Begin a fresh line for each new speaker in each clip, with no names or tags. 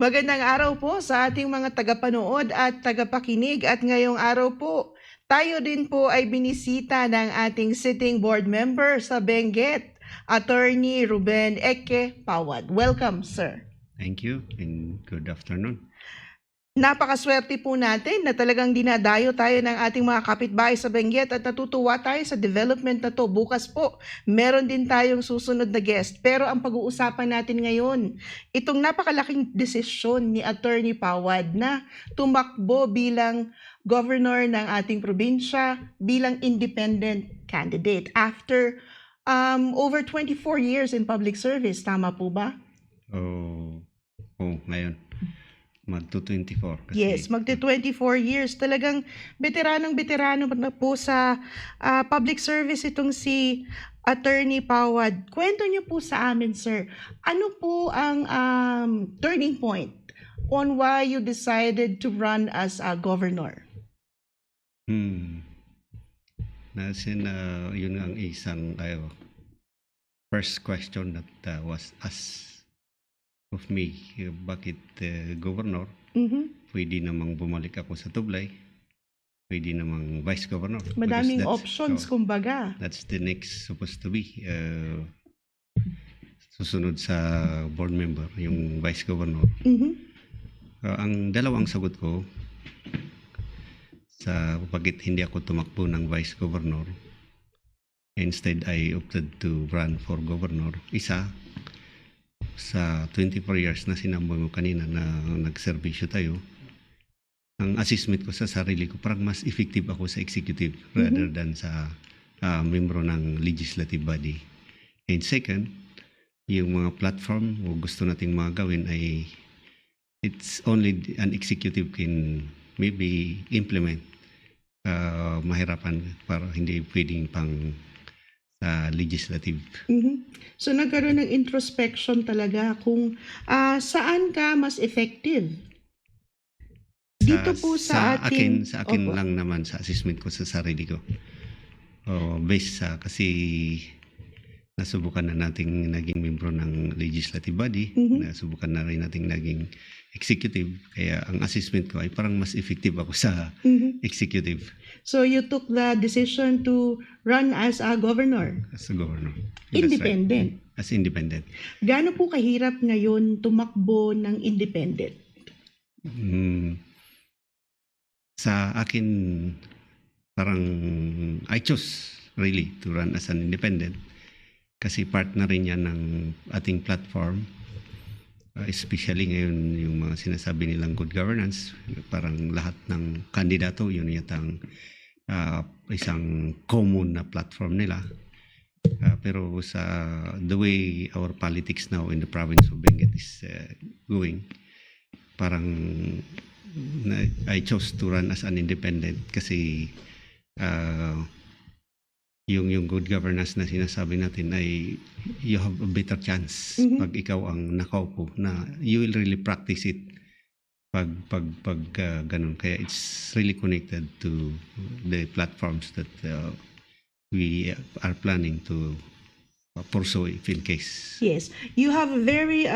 Magandang araw po sa ating mga tagapanood at tagapakinig at ngayong araw po, tayo din po ay binisita ng ating sitting board member sa Benguet, Attorney Ruben Eke Pawad. Welcome, sir.
Thank you and good afternoon.
Napakaswerte po natin na talagang dinadayo tayo ng ating mga kapitbahay sa Benguet at natutuwa tayo sa development na to. Bukas po, meron din tayong susunod na guest. Pero ang pag-uusapan natin ngayon, itong napakalaking desisyon ni Attorney Pawad na tumakbo bilang governor ng ating probinsya bilang independent candidate after over 24 years in public service. Tama po ba?
Ngayon. Magto-24 kasi.
Yes, magto-24 years. Talagang veteranong-veterano na po sa public service itong si Attorney Pawad. Kwento niyo po sa amin, sir. Ano po ang turning point on why you decided to run as a governor?
Yun ang isang first question that was asked of me, bakit governor? Pwede namang bumalik ako sa Tublay, pwede namang vice governor.
Madaming options, kumbaga.
That's the next supposed to be. Susunod sa board member, yung vice governor. Ang dalawang sagot ko sa bakit hindi ako tumakbo ng vice governor, instead I opted to run for governor. Isa, sa 24 years na sinabi mo kanina na nagserbisyo tayo, ang assessment ko sa sarili ko, parang mas effective ako sa executive rather than sa membro ng legislative body. And second, yung mga platform o gusto nating mga gawin ay it's only an executive can maybe implement. Mahirapan para hindi pwedeng pang legislative.
So nagkaroon ng introspection talaga kung saan ka mas effective. Dito po sa ating...
Sa akin lang naman sa assessment ko sa sarili ko. Based sa kasi nasubukan na nating naging membro ng legislative body, nasubukan na rin nating naging executive, kaya ang assessment ko ay parang mas effective ako sa executive.
So you took the decision to run as a governor?
As a governor.
Independent?
Right. As independent.
Gaano po kahirap ngayon tumakbo ng independent?
Sa akin, parang I chose really to run as an independent kasi part na rin yan ng ating platform. Especially ngayon yung mga sinasabi nilang good governance, parang lahat ng kandidato yun yatang isang common na platform nila. Pero sa the way our politics now in the province of Benguet is going, parang I chose to run as an independent kasi yung good governance na sinasabi natin ay you have a better chance pag ikaw ang nakaupo na you will really practice it pag ganun. Kaya it's really connected to the platforms that we are planning to pursue if in case.
Yes, you have a very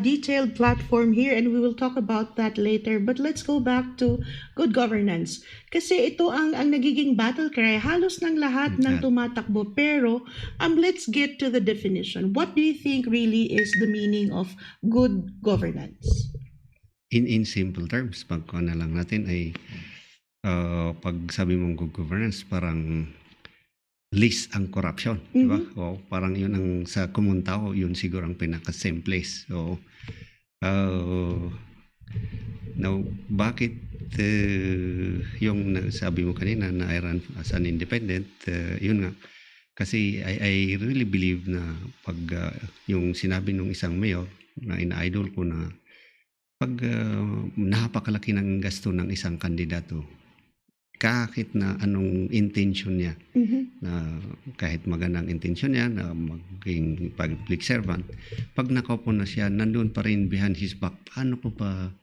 detailed platform here and we will talk about that later. But let's go back to good governance. Kasi ito ang nagiging battle cry halos ng lahat ng tumatakbo. Pero let's get to the definition. What do you think really is the meaning of good governance?
In simple terms, pag na lang natin ay pag sabi mong good governance, parang list ang corruption, di ba? O parang yun ang sa common tao, yun siguro ang pinaka-simplest. So, now, bakit yung sabi mo kanina na I run as an independent, yun nga, kasi I really believe na pag yung sinabi ng isang mayor na ina-idol ko na pag napakalaki ng gasto ng isang kandidato, kahit na anong intention niya, na kahit magandang intention niya na maging public servant, pag nakaupo na siya, nandun pa rin behind his back, paano ko pa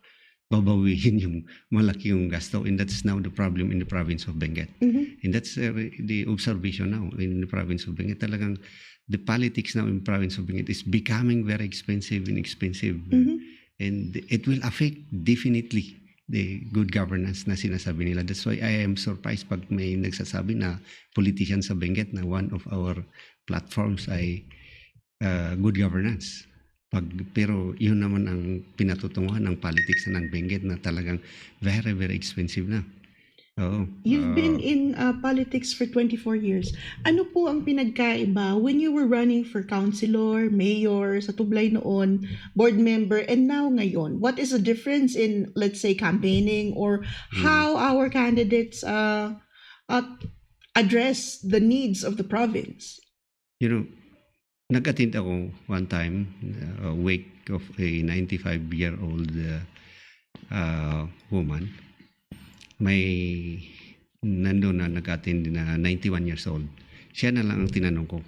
babawihin yung malaki yung gasto? And that's now the problem in the province of Benguet. And that's the observation now in the province of Benguet. Talagang the politics now in the province of Benguet is becoming very expensive and expensive. And it will affect definitely the good governance na sinasabi nila. That's why I am surprised pag may nagsasabi na politician sa Benguet na one of our platforms ay good governance. Pero yun naman ang pinatutunguhan ng politics ng Benguet na talagang very, very expensive na. Oo.
You've been in politics for 24 years. Ano po ang pinagkaiba when you were running for councilor, mayor, sa Tublay noon, board member, and now ngayon? What is the difference in, let's say, campaigning or how our candidates address the needs of the province?
You know, nag-attend ako one time, a wake of a 95-year-old woman. May nandun na nag-attend na 91 years old. Siya na lang ang tinanong ko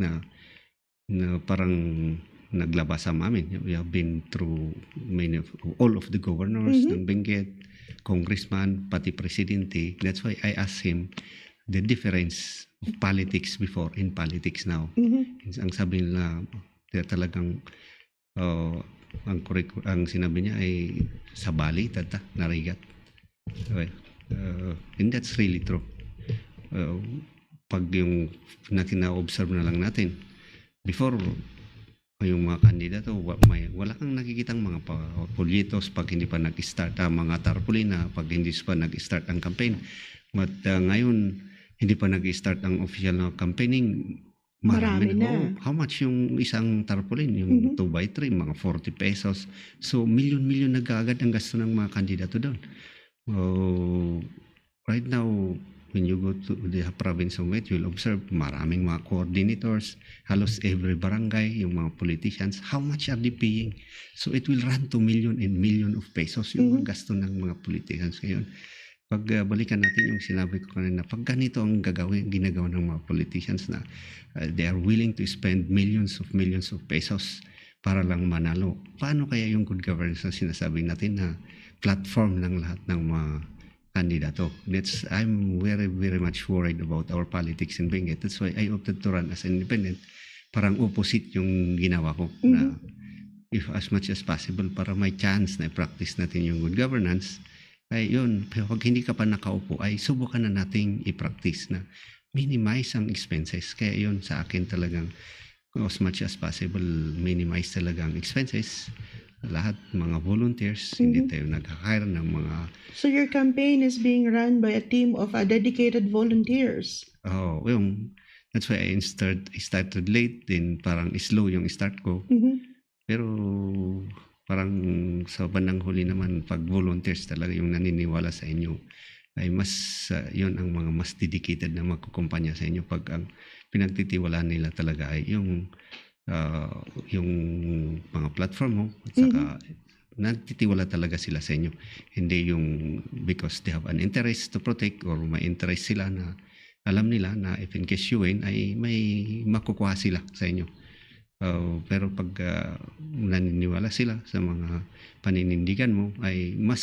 na parang naglabas sa amin. We have been through all of the governors ng Benguet, congressman, pati presidente. That's why I asked him the difference of politics before and politics now. Ang sabi nila, talagang ang sinabi niya ay sabali, tata, narigat. Okay. And that's really true. Pag yung na-observe na lang natin, before yung mga kandidato, wala kang nakikitang mga polyitos pag hindi pa nag-start, mga tarpaulin na pag hindi pa nag-start ang campaign. But ngayon, hindi pa nag-start ang official na campaigning, marami na. How much yung isang tarpaulin? Yung 2x3, mga 40 pesos. So, milyon-milyon na agad ang gasto ng mga kandidato doon. Right now, when you go to the province of Met, you'll observe maraming mga coordinators, halos every barangay, yung mga politicians, how much are they paying? So it will run to million and million of pesos yung mga gasto ng mga politicians ngayon. Pag balikan natin yung sinabi ko kanina, pag ganito ang ginagawa ng mga politicians na they are willing to spend millions of pesos para lang manalo. Paano kaya yung good governance na sinasabi natin na platform ng lahat ng mga kandidato? I'm very, very much worried about our politics in Benguet. That's why I opted to run as an independent. Parang opposite yung ginawa ko na if as much as possible para may chance na i-practice natin yung good governance, ay yun, pero pag hindi ka pa nakaupo, ay subukan na nating i-practice na minimize ang expenses. Kaya yun sa akin talagang as much as possible, minimize talaga ang expenses. Lahat mga volunteers, hindi tayo nag-hire ng mga...
So your campaign is being run by a team of dedicated volunteers?
Oh, that's why I started late, then parang slow yung start ko. Pero parang sa bandang huli naman, pag volunteers talaga yung naniniwala sa inyo, ay mas, yun ang mga mas dedicated na magkukumpanya sa inyo pag ang pinagtitiwalaan nila talaga ay yung mga platform mo at saka nagtitiwala talaga sila sa inyo. Hindi yung because they have an interest to protect or may interest sila na alam nila na if in case you win ay may makukuha sila sa inyo. Pero pag naniniwala sila sa mga paninindigan mo ay mas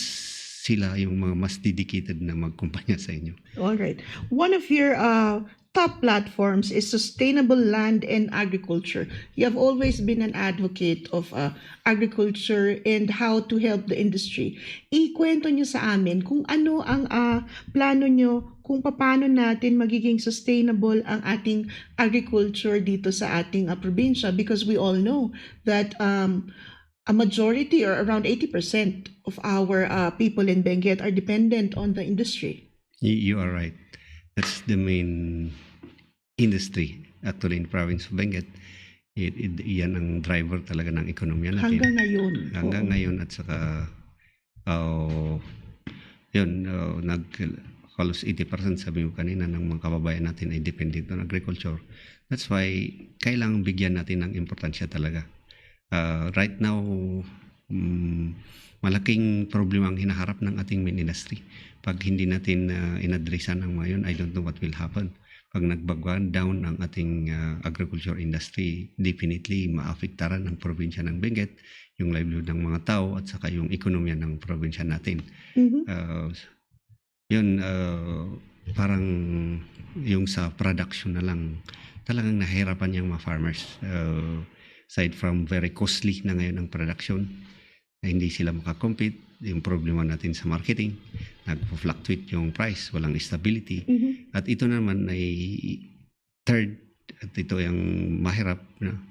sila yung mga mas dedicated na magkumpanya sa inyo.
All right. One of your top platforms is sustainable land and agriculture. You have always been an advocate of agriculture and how to help the industry. Ikwento nyo sa amin kung ano ang plano nyo, kung paano natin magiging sustainable ang ating agriculture dito sa ating probinsya, because we all know that a majority or around 80% of our people in Benguet are dependent on the industry.
You are right. That's the main industry actually in the province of Benguet. Yan ang driver talaga ng ekonomiya natin.
Hanggang ngayon.
Hanggang ngayon at saka halos 80% sabi mo kanina ng mga kababayan natin ay dependent on agriculture. That's why kailangang bigyan natin ng importansya talaga. Right now, malaking problema ang hinaharap ng ating main industry. Pag hindi natin inadresan ang mga yun, I don't know what will happen. Pag nagbagwan down ang ating agriculture industry, definitely maafektaran ang probinsya ng Benguet, yung livelihood ng mga tao at saka yung ekonomiya ng probinsya natin. Parang yung sa production na lang talagang nahirapan yung mga farmers. aside from very costly na ngayon ang production, na hindi sila makakompete. Yung problema natin sa marketing, nag-fluctuate yung price, walang stability. At ito naman ay third, at ito yung mahirap na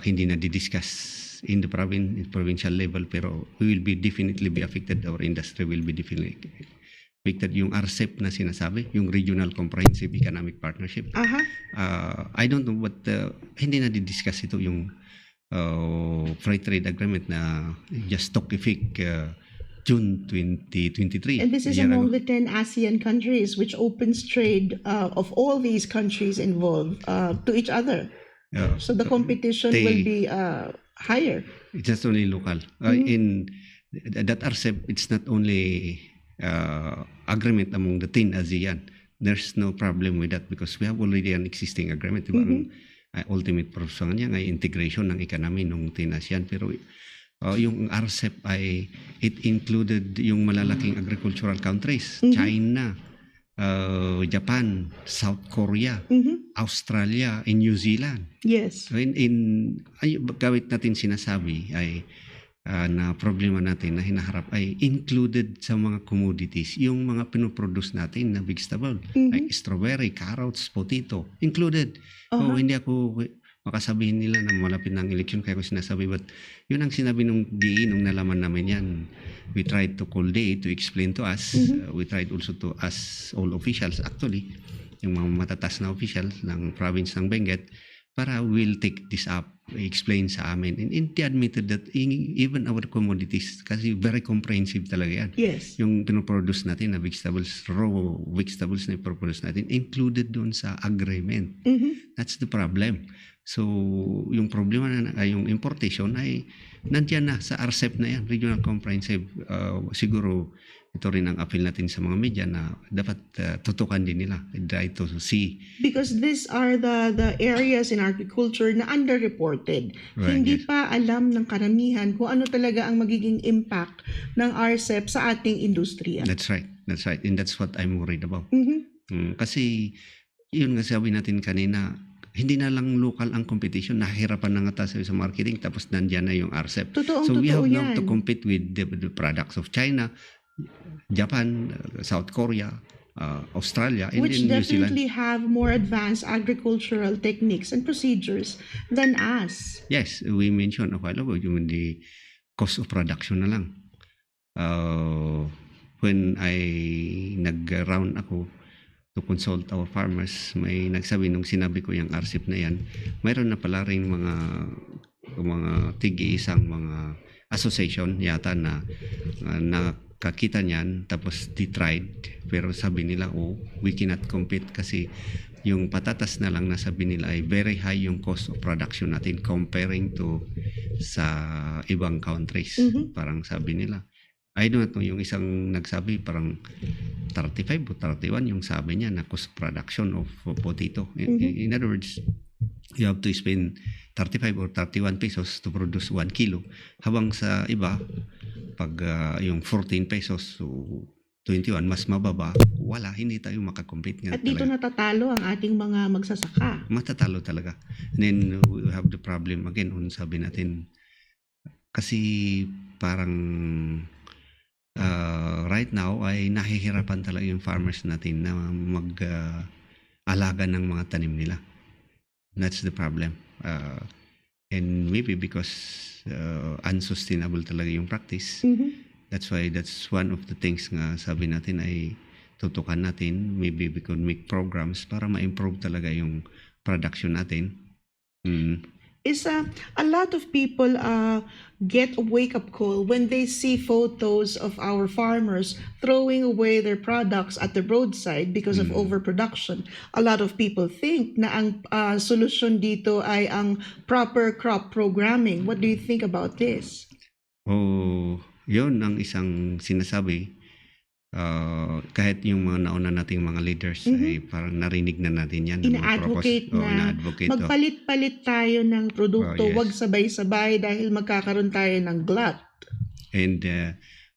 hindi na di-discuss in the provincial level, pero we will be definitely be affected. Our industry will be definitely affected. Yung RCEP na sinasabi, yung Regional Comprehensive Economic Partnership. I don't know, but hindi na di-discuss ito yung free trade agreement na just took effect June 2023.
And this is among the 10 ASEAN countries, which opens trade of all these countries involved to each other. So the competition will be higher.
It's just only local. In that RCEP, it's not only agreement among the 10 ASEAN. There's no problem with that because we have already an existing agreement. Diba? Ang ultimate purpose niya ay integration ng economy ng 10 ASEAN. Pero yung RCEP ay it included yung malalaking agricultural countries, China, Japan, South Korea, Australia, and New Zealand.
Yes.
So gawit natin sinasabi ay na problema natin na hinaharap ay included sa mga commodities yung mga pinoproduce natin na vegetable like strawberry, carrots, potato, included. Hindi ako makasabihin nila na malapit na ang election kaya ko sinasabi, but yun ang sinabi ng DE nung nalaman namin yan. We tried to call DE to explain to us. We tried also to ask all officials actually, yung mga matatas na officials ng province ng Benguet, para we'll take this up, explain sa amin. And they admitted that even our commodities, kasi very comprehensive talaga yan.
Yes.
Yung pinoproduce natin na vegetables, raw vegetables na iproproduce natin, included doon sa agreement. That's the problem. So, yung problema na yung importation ay nandiyan na sa RCEP na yan, Regional Comprehensive. Siguro ito rin ang appeal natin sa mga media na dapat tutukan din nila, try to see. Because
these are the areas in agriculture na underreported.
Right,
Hindi pa alam ng karamihan kung ano talaga ang magiging impact ng RCEP sa ating industriya.
That's right. And that's what I'm worried about. Kasi yun nga sabi natin kanina, hindi na lang local ang competition, nahihirapan na nga tayo sa marketing, tapos nandiyan na yung RCEP. So we have now to compete with the products of China, Japan, South Korea, Australia, and
which
New Zealand.
Which definitely have more advanced agricultural techniques and procedures than us.
Yes, we mentioned a while ago, yung the cost of production na lang. When I nag-round ako to consult our farmers, may nagsabi nung sinabi ko yung RCEP na yan, mayroon na pala rin mga tig-iisang mga association yata na nakakita niyan, tapos they tried, pero sabi nila, we cannot compete kasi yung patatas na lang na sabi nila ay very high yung cost of production natin comparing to sa ibang countries. Parang sabi nila, I don't know, yung isang nagsabi parang 35 o 31 yung sabi niya na cost production of potato. In other words, you have to spend 35 or 31 pesos to produce 1 kilo. Habang sa iba, pag yung 14 pesos so 21 mas mababa, wala, hindi tayo makakompete nga.
At dito talaga natatalo ang ating mga magsasaka.
Matatalo talaga. And then we have the problem again, sabi natin, kasi parang right now ay nahihirapan talaga yung farmers natin na mag-alaga ng mga tanim nila. That's the problem. And maybe because unsustainable talaga yung practice. That's why that's one of the things nga sabi natin ay tutukan natin. Maybe we could make programs para ma-improve talaga yung production natin.
Is a lot of people get a wake-up call when they see photos of our farmers throwing away their products at the roadside because of overproduction. A lot of people think na ang solusyon dito ay ang proper crop programming. What do you think about this?
Yun ang isang sinasabi. Kahit yung mga nauna nating mga leaders ay parang narinig na natin yan.
Ina-advocate na magpalit-palit tayo ng produkto, wag sabay-sabay dahil magkakaroon tayo ng glut.
And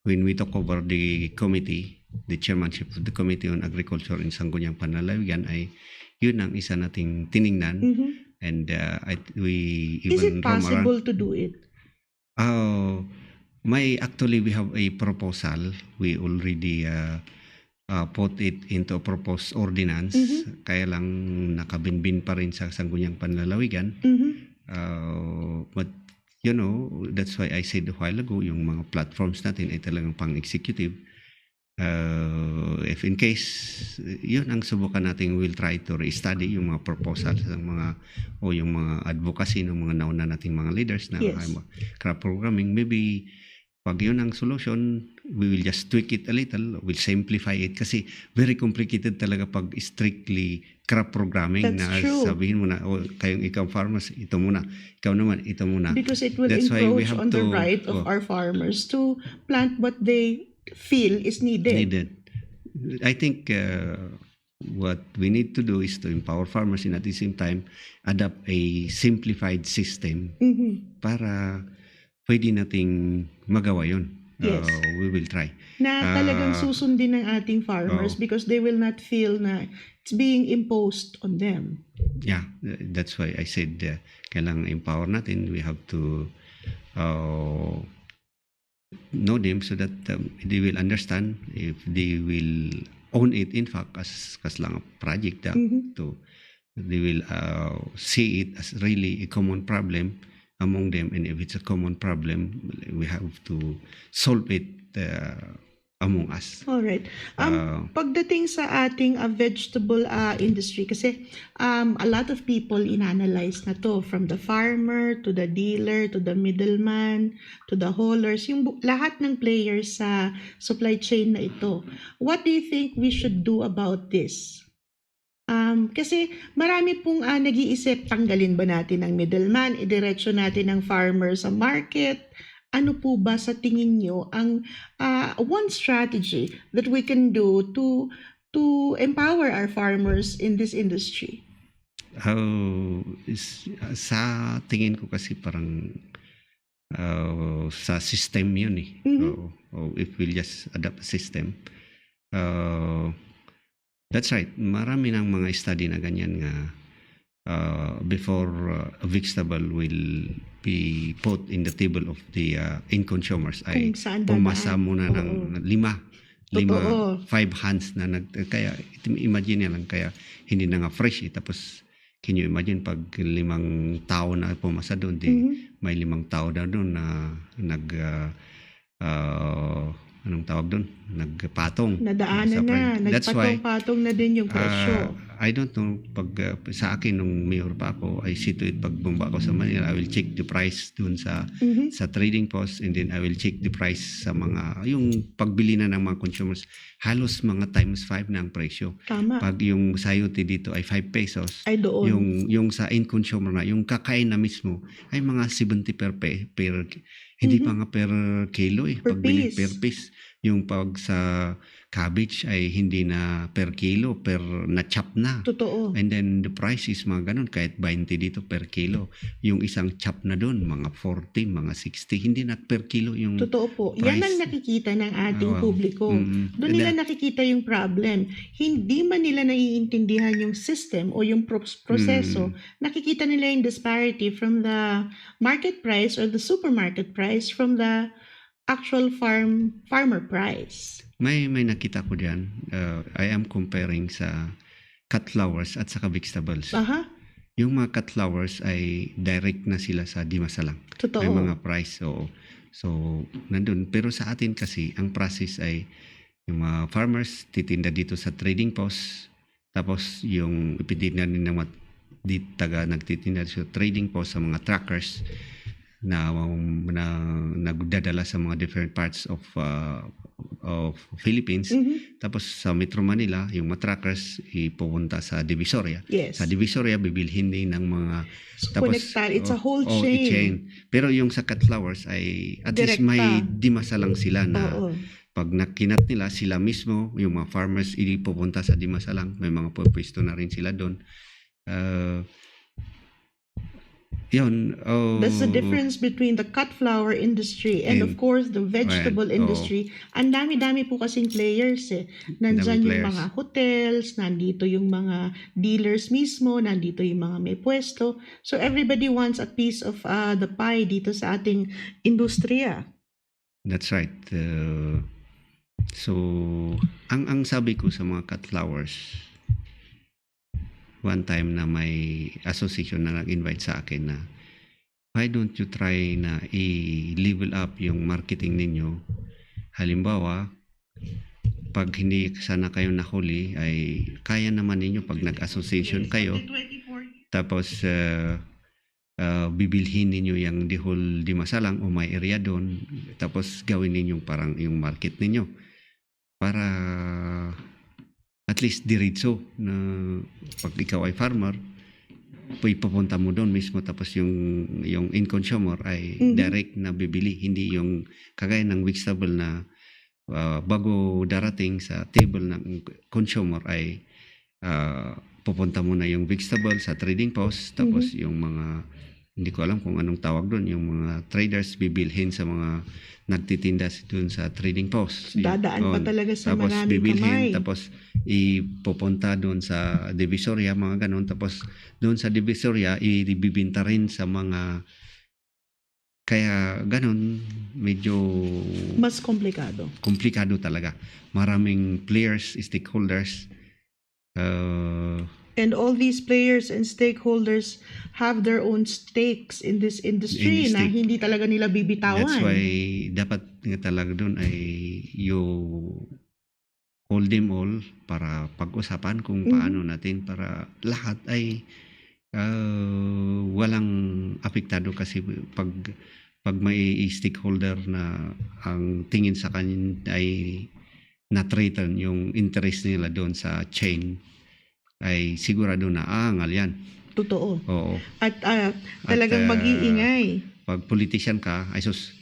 when we talk over the committee, the chairmanship of the Committee on Agriculture in Sangguniang Panlalawigan, ay yun ang isa nating tiningnan And we
Is
even
it
roam around.
possible to do it?
Actually, we have a proposal. We already put it into a proposed ordinance. Kaya lang nakabinbin pa rin sa Sangguniang Panlalawigan. But you know, that's why I said a while ago, yung mga platforms natin ay talagang pang-executive. If in case yun ang subukan natin, we'll try to re-study yung mga proposals ng yung mga advocacy ng mga nauna nating mga leaders na
Yes.
crop programming. Maybe pag yun ang solution, we will just tweak it a little, we'll simplify it kasi very complicated talaga pag strictly crop programming.
That's
na
true.
sabihin mo na, kayong ikaw farmers, ito muna, ikaw naman, ito muna.
Because it will
That's why we
encroach
have
on the
to-
right of our farmers to plant what they feel is needed.
I think what we need to do is to empower farmers and at the same time adopt a simplified system para pwede nating magawa yun.
Yes.
We will try.
Na talagang susundin ng ating farmers because they will not feel na it's being imposed on them.
Yeah, that's why I said kailangan empower natin. We have to know them so that they will understand, if they will own it in fact as lang a project they will see it as really a common problem among them, and if it's a common problem, we have to solve it among us.
Alright. Pagdating sa ating vegetable industry, kasi a lot of people inanalyze na to, from the farmer to the dealer to the middleman to the haulers, yung lahat ng players sa supply chain na ito. What do you think we should do about this? Kasi marami pong nag-iisip, tanggalin ba natin ang middleman, idiretso natin ang farmer sa market. Ano po ba sa tingin nyo ang one strategy that we can do to empower our farmers in this industry?
Sa tingin ko kasi parang sa system yun eh. If we'll just adapt a system. That's right. Marami ng mga study na ganyan nga before a vegetable will be put in the table of the end consumers ay
Kung saan
pumasa
dadaan.
muna ng
Totoo.
5 hands na kaya imagine niya lang, kaya hindi na nga fresh tapos can you imagine pag 5 tao na pumasa doon, may 5 tao na doon na anong tawag doon? Nagpatong.
Nadaanan na,
That's why
nagpatong-patong na din yung presyo.
I don't know, pag sa akin nung mayor pa ako, I see to it, pag bumba ako sa Manila, I will check the price dun sa trading post, and then I will check the price sa yung pagbili na ng mga consumers, halos mga times 5 na ang presyo.
Tama.
Pag yung sayote dito ay 5 pesos,
Ay doon.
yung sa end consumer na, yung kakain na mismo ay mga 70 per hindi pa nga per kilo eh.
Per
Pagbili
piece.
per piece. Yung pag sa cabbage ay hindi na per kilo, na-chop na.
Totoo.
And then the price is mga ganun, kahit 20 dito per kilo. Yung isang chop na doon, mga 40, mga 60, hindi na per kilo yung
Totoo po. Yan
price.
ang nakikita ng ating
Wow.
publiko. Doon nila nakikita yung problem. Hindi man nila naiintindihan yung system o yung proseso. Nakikita nila yung disparity from the market price or the supermarket price from the actual farmer price.
May nakita ko diyan. I am comparing sa cut flowers at saka vegetables.
Aha,
Yung mga cut flowers ay direct na sila sa Dimasalang.
totoo.
May mga price. So nandun. Pero sa atin kasi, ang process ay yung mga farmers titinda dito sa trading post. Tapos yung ipitinda nila nagtitinda sa trading post sa mga truckers na nagdadala sa mga different parts of Philippines. Tapos sa Metro Manila, yung mga truckers ipupunta sa Divisoria.
Yes.
Sa Divisoria, bibilhin din ng mga
Connected. It's a whole chain.
Pero yung sa cut flowers ay at least
Direkta.
may Dimasalang sila na
Oo.
pag nakinat nila sila mismo, yung mga farmers ipupunta sa Dimasalang, may mga pwesto na rin sila doon. Yun,
That's the difference between the cut flower industry and of course the vegetable
Ayan,
industry. Ang dami-dami po kasing players eh.
dami
Nandyan yung
players.
mga hotels, nandito yung mga dealers mismo, nandito yung mga may pwesto. So everybody wants a piece of the pie dito sa ating industriya.
That's right. So, ang sabi ko sa mga cut flowers, one time na may association na nag-invite sa akin na why don't you try na i-level up yung marketing ninyo. Halimbawa, pag hindi sana kayo nahuli, ay kaya naman ninyo pag nag-association kayo, tapos bibilhin ninyo yung the whole Dimasalang o may area doon, tapos gawin ninyo parang yung market ninyo para at least diretso na pag ikaw ay farmer, ipapunta mo doon mismo, tapos yung in consumer ay direct na bibili, hindi yung kagaya ng vegetable na bago darating sa table ng consumer ay pupunta mo na yung vegetable sa trading post, tapos yung mga hindi ko alam kung anong tawag doon, yung mga traders bibilhin sa mga nagtitinda doon sa trading post.
Dadaan pa talaga sa
tapos
maraming
bibilhin,
kamay.
tapos ipupunta doon sa Divisoria, mga ganun. Tapos doon sa Divisoria, ibibinta rin sa mga, kaya ganun, medyo
Mas komplikado.
komplikado talaga. Maraming players, stakeholders,
And all these players and stakeholders have their own stakes in this industry na hindi talaga nila bibitawan.
that's why dapat nga talaga doon ay you call them all para pag-usapan kung paano natin para lahat ay walang apektado, kasi pag may stakeholder na ang tingin sa kanya ay na-threaten yung interest nila doon sa chain, ay sigurado na aangal yan.
Totoo.
Oo.
At talagang mag-iingay.
Pag politician ka, ay sus,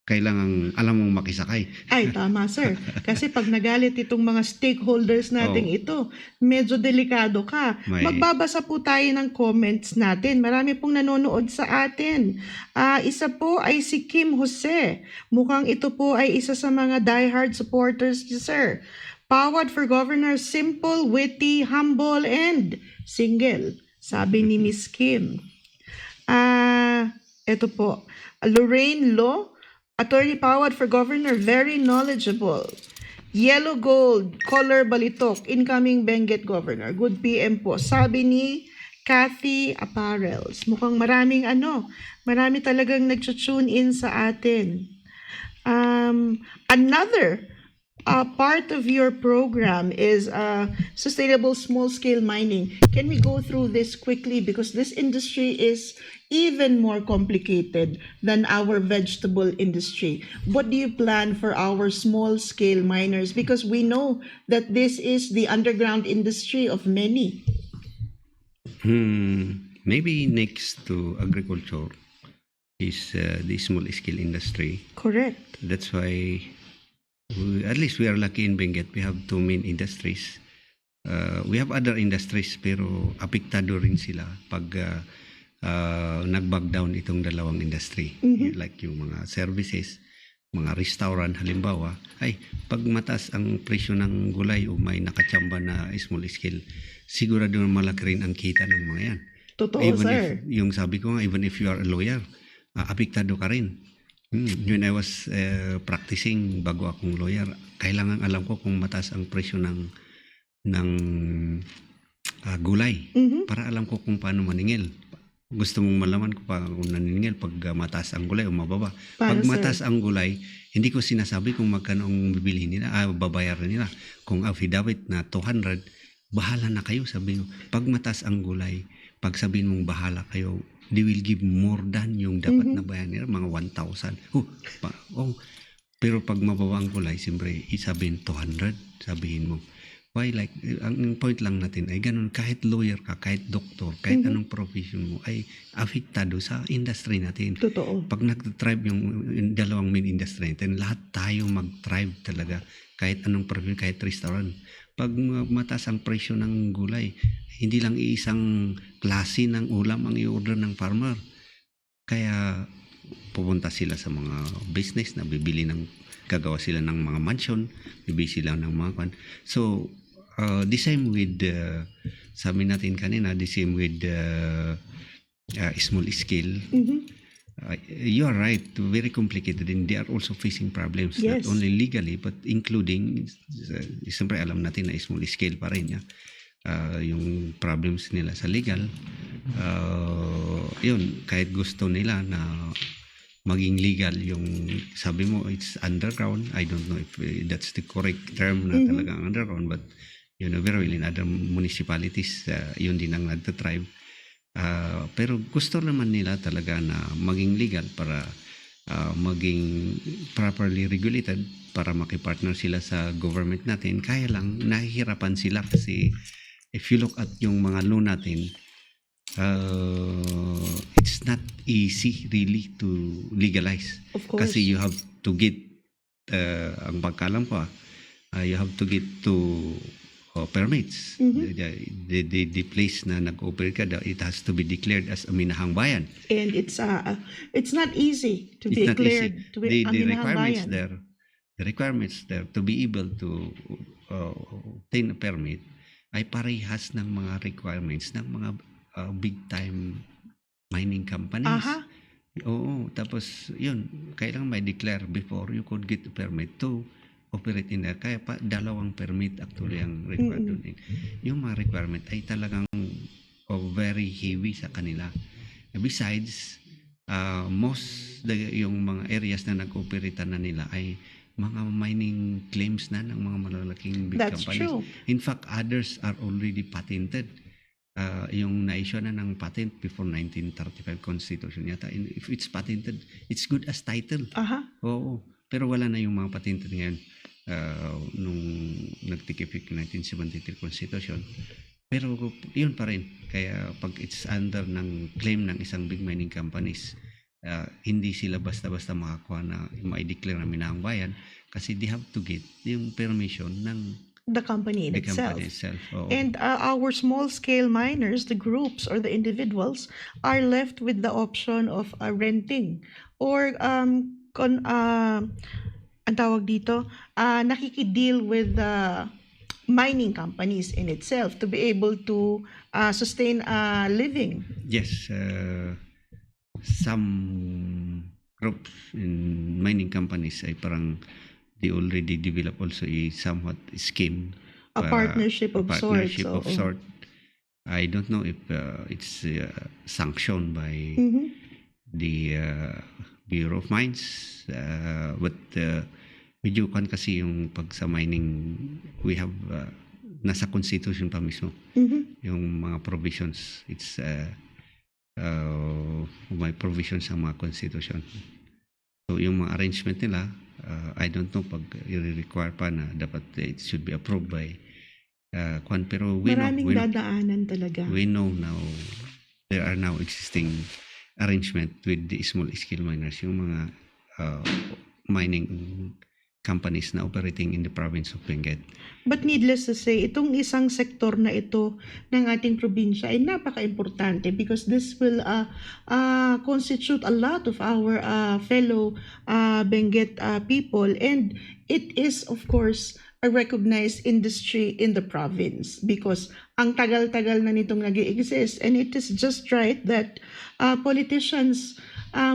kailangan alam mong makisakay.
Ay, tama sir. Kasi pag nagalit itong mga stakeholders nating ito, medyo delikado ka. Magbabasa po tayo ng comments natin. Marami pong nanonood sa atin. Isa po ay si Kim Jose. Mukhang ito po ay isa sa mga diehard supporters niya, sir. Powered for Governor, simple, witty, humble, and single. Sabi ni Miss Kim. Ito po. Lorraine Lo, Attorney Powered for Governor, very knowledgeable. Yellow Gold, Color Balitok, incoming Benguet Governor. Good PM po. Sabi ni Kathy Apparels. Mukhang marami talagang nag-tune in sa atin. Another part of your program is sustainable small-scale mining. Can we go through this quickly, because this industry is even more complicated than our vegetable industry? What do you plan for our small-scale miners? Because we know that this is the underground industry of many.
Maybe next to agriculture is the small-scale industry.
Correct.
That's why at least we are lucky in Benguet. We have two main industries. We have other industries pero apektado rin sila pag nag-back down itong dalawang industry. Like yung mga services, mga restaurant halimbawa, ay pag mataas ang presyo ng gulay o may nakatsamba na small scale, sigurado na malaki rin ang kita ng mga yan.
Totoo,
even
sir.
Yung sabi ko nga, even if you are a lawyer, apektado ka rin. When I was practicing bago akong lawyer, kailangan alam ko kung mataas ang presyo ng gulay para alam ko kung paano maningil. Gusto mong malaman kung paano naniningil pag mataas ang gulay o mababa. Pag mataas ang gulay, hindi ko sinasabi kung magkano ang bibilhin nila, babayaran nila. Kung affidavit na 200, bahala na kayo, sabi ko. Pag mataas ang gulay, pag sabihin mong bahala kayo, they will give more than yung dapat na bayan nila, mga 1,000. Pero pag mababa ang gulay, siyempre, isabihin 200, sabihin mo. Why, like, ang point lang natin ay ganun, kahit lawyer ka, kahit doktor, kahit anong profession mo, ay apektado sa industry natin.
Totoo.
Pag nag-thrive yung dalawang main industry natin, lahat tayo mag-thrive talaga, kahit anong profession, kahit restaurant. Pag mataas ang presyo ng gulay, hindi lang isang klase ng ulam ang i-order ng farmer. Kaya pupunta sila sa mga business na gagawa sila ng mga mansion, bibili sila ng mga kwan. So, the same with, sabi natin kanina, the same with small scale. You are right, very complicated, and they are also facing problems,
Yes.
not only legally, but including, siyempre alam natin na small scale pa rin niya. Yung problems nila sa legal, yun, kahit gusto nila na maging legal yung, sabi mo, it's underground. I don't know if that's the correct term na talagang underground, but very well in other municipalities, yun din ang nagtatribe. Pero gusto naman nila talaga na maging legal para maging properly regulated, para makipartner sila sa government natin. Kaya lang, nahihirapan sila kasi if you look at yung mga law natin, it's not easy really to legalize.
Of course.
Kasi you have to get, ang pagkalam ko, you have to get to permits. The place na nag-operate ka, it has to be declared as Aminahang Bayan.
And it's not easy to be
It's not
declared
easy.
to be
The
Aminahang
requirements
Bayan.
there to be able to obtain a permit ay parehas ng mga requirements ng mga big time mining companies.
Aha.
Oo, tapos yun, kailangan may declare before you could get a permit to operate in there. Kaya pa dalawang permit actually ang required doon. Yung mga requirement ay talagang very heavy sa kanila. Besides, yung mga areas na nag-operate na nila ay mga mining claims na ng mga malalaking big
That's
companies.
true.
In fact, others are already patented. Yung na-issue na ng patent before 1935 Constitution yata. And if it's patented, it's good as title.
Aha.
Oo. Pero wala na yung mga patented ngayon nung nagtikipik 1973 Constitution. Pero yun pa rin. Kaya pag it's under ng claim ng isang big mining companies, hindi sila basta-basta makakuha na ma-declare na Aminahang Bayan kasi they have to get yung permission ng
The company
the
itself.
company itself. Oo.
And our small-scale miners, the groups or the individuals, are left with the option of renting or ang tawag dito, nakikideal with the mining companies in itself to be able to sustain a living.
Yes, some groups in mining companies ay parang they already develop also a somewhat scheme.
A partnership of sorts.
Partnership of
Oo.
sort. I don't know if it's sanctioned by the Bureau of Mines, but medyo kan kasi yung pag sa mining, we have nasa constitution pa mismo yung mga provisions. It's may provisions ang mga constitution. So yung mga arrangement nila, I don't know pag i-require pa na dapat it should be approved by kwan, pero
Maraming dadaanan talaga.
we know now there are now existing arrangement with the small scale miners, yung mga mining companies na operating in the province of Benguet.
But needless to say, itong isang sektor na ito ng ating probinsya ay napaka-importante because this will constitute a lot of our fellow Benguet people, and it is of course a recognized industry in the province because ang tagal-tagal na nitong nag-i-exist, and it is just right that politicians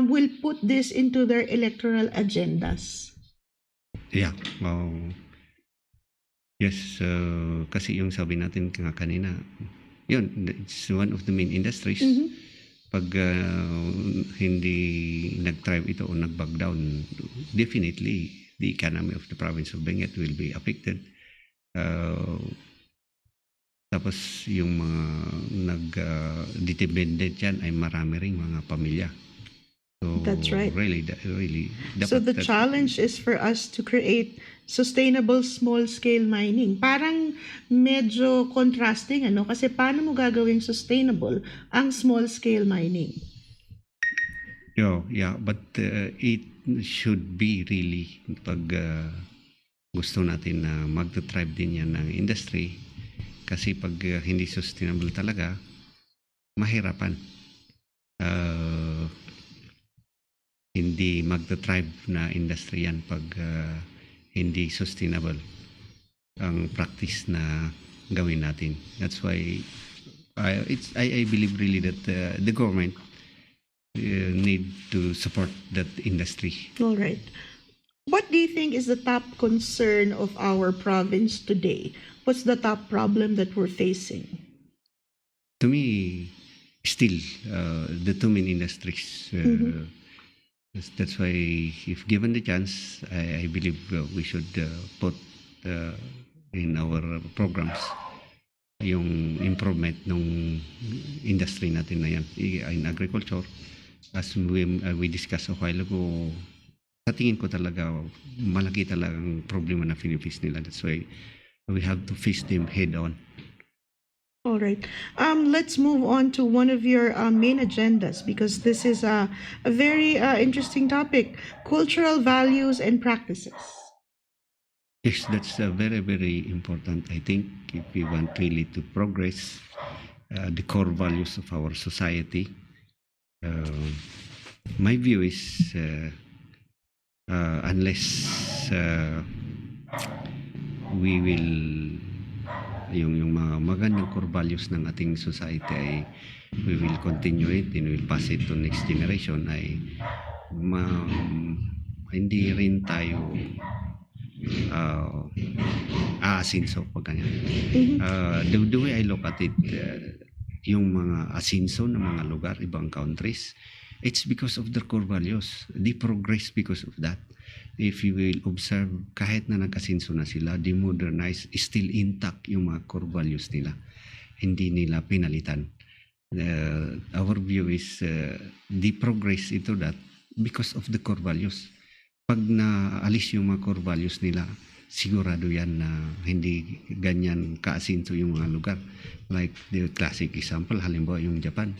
will put this into their electoral agendas.
Yeah. Yes, kasi yung sabi natin kanina, yun, it's one of the main industries. Pag hindi nag-thrive ito o nag-back down, definitely the economy of the province of Benguet will be affected. Tapos yung mga nag-dependent dyan ay marami ring mga pamilya. So,
That's right.
Really,
So the challenge is for us to create sustainable small-scale mining. Parang medyo contrasting, ano? Kasi paano mo gagawing sustainable ang small-scale mining?
Yeah, but it should be really pag gusto natin na mag-thrive din yan ng industry, kasi pag hindi sustainable talaga, mahirapan. hindi magta-thrive na industry yan pag hindi sustainable ang practice na gawin natin. That's why I believe really that the government need to support that industry.
All right. What do you think is the top concern of our province today? What's the top problem that we're facing?
To me, still the two main industries. That's why, if given the chance, I believe we should put in our programs yung improvement ng industry natin na yan in agriculture. As we discussed a while ago, sa tingin ko talaga malaki talagang problema na Philippines nila. That's why we have to face them head on.
All right. Let's move on to one of your main agendas, because this is a very interesting topic: cultural values and practices.
Yes, that's very, very important. I think if we want really to progress the core values of our society, my view is unless we will yung mga magandang core values ng ating society ay we will continue it and we will pass it to next generation, ay hindi rin tayo aasinso pag ganyan. The way I look at it, yung mga asinso ng mga lugar, ibang countries, it's because of their core values. They progress because of that. If you will observe, kahit na nag-asinso na sila, demodernize, still intact yung mga core values nila. Hindi nila pinalitan. Our view is they progress into that because of the core values. Pag naalis yung mga core values nila, sigurado yan na hindi ganyan kaasinso yung mga lugar. Like the classic example, halimbawa yung Japan.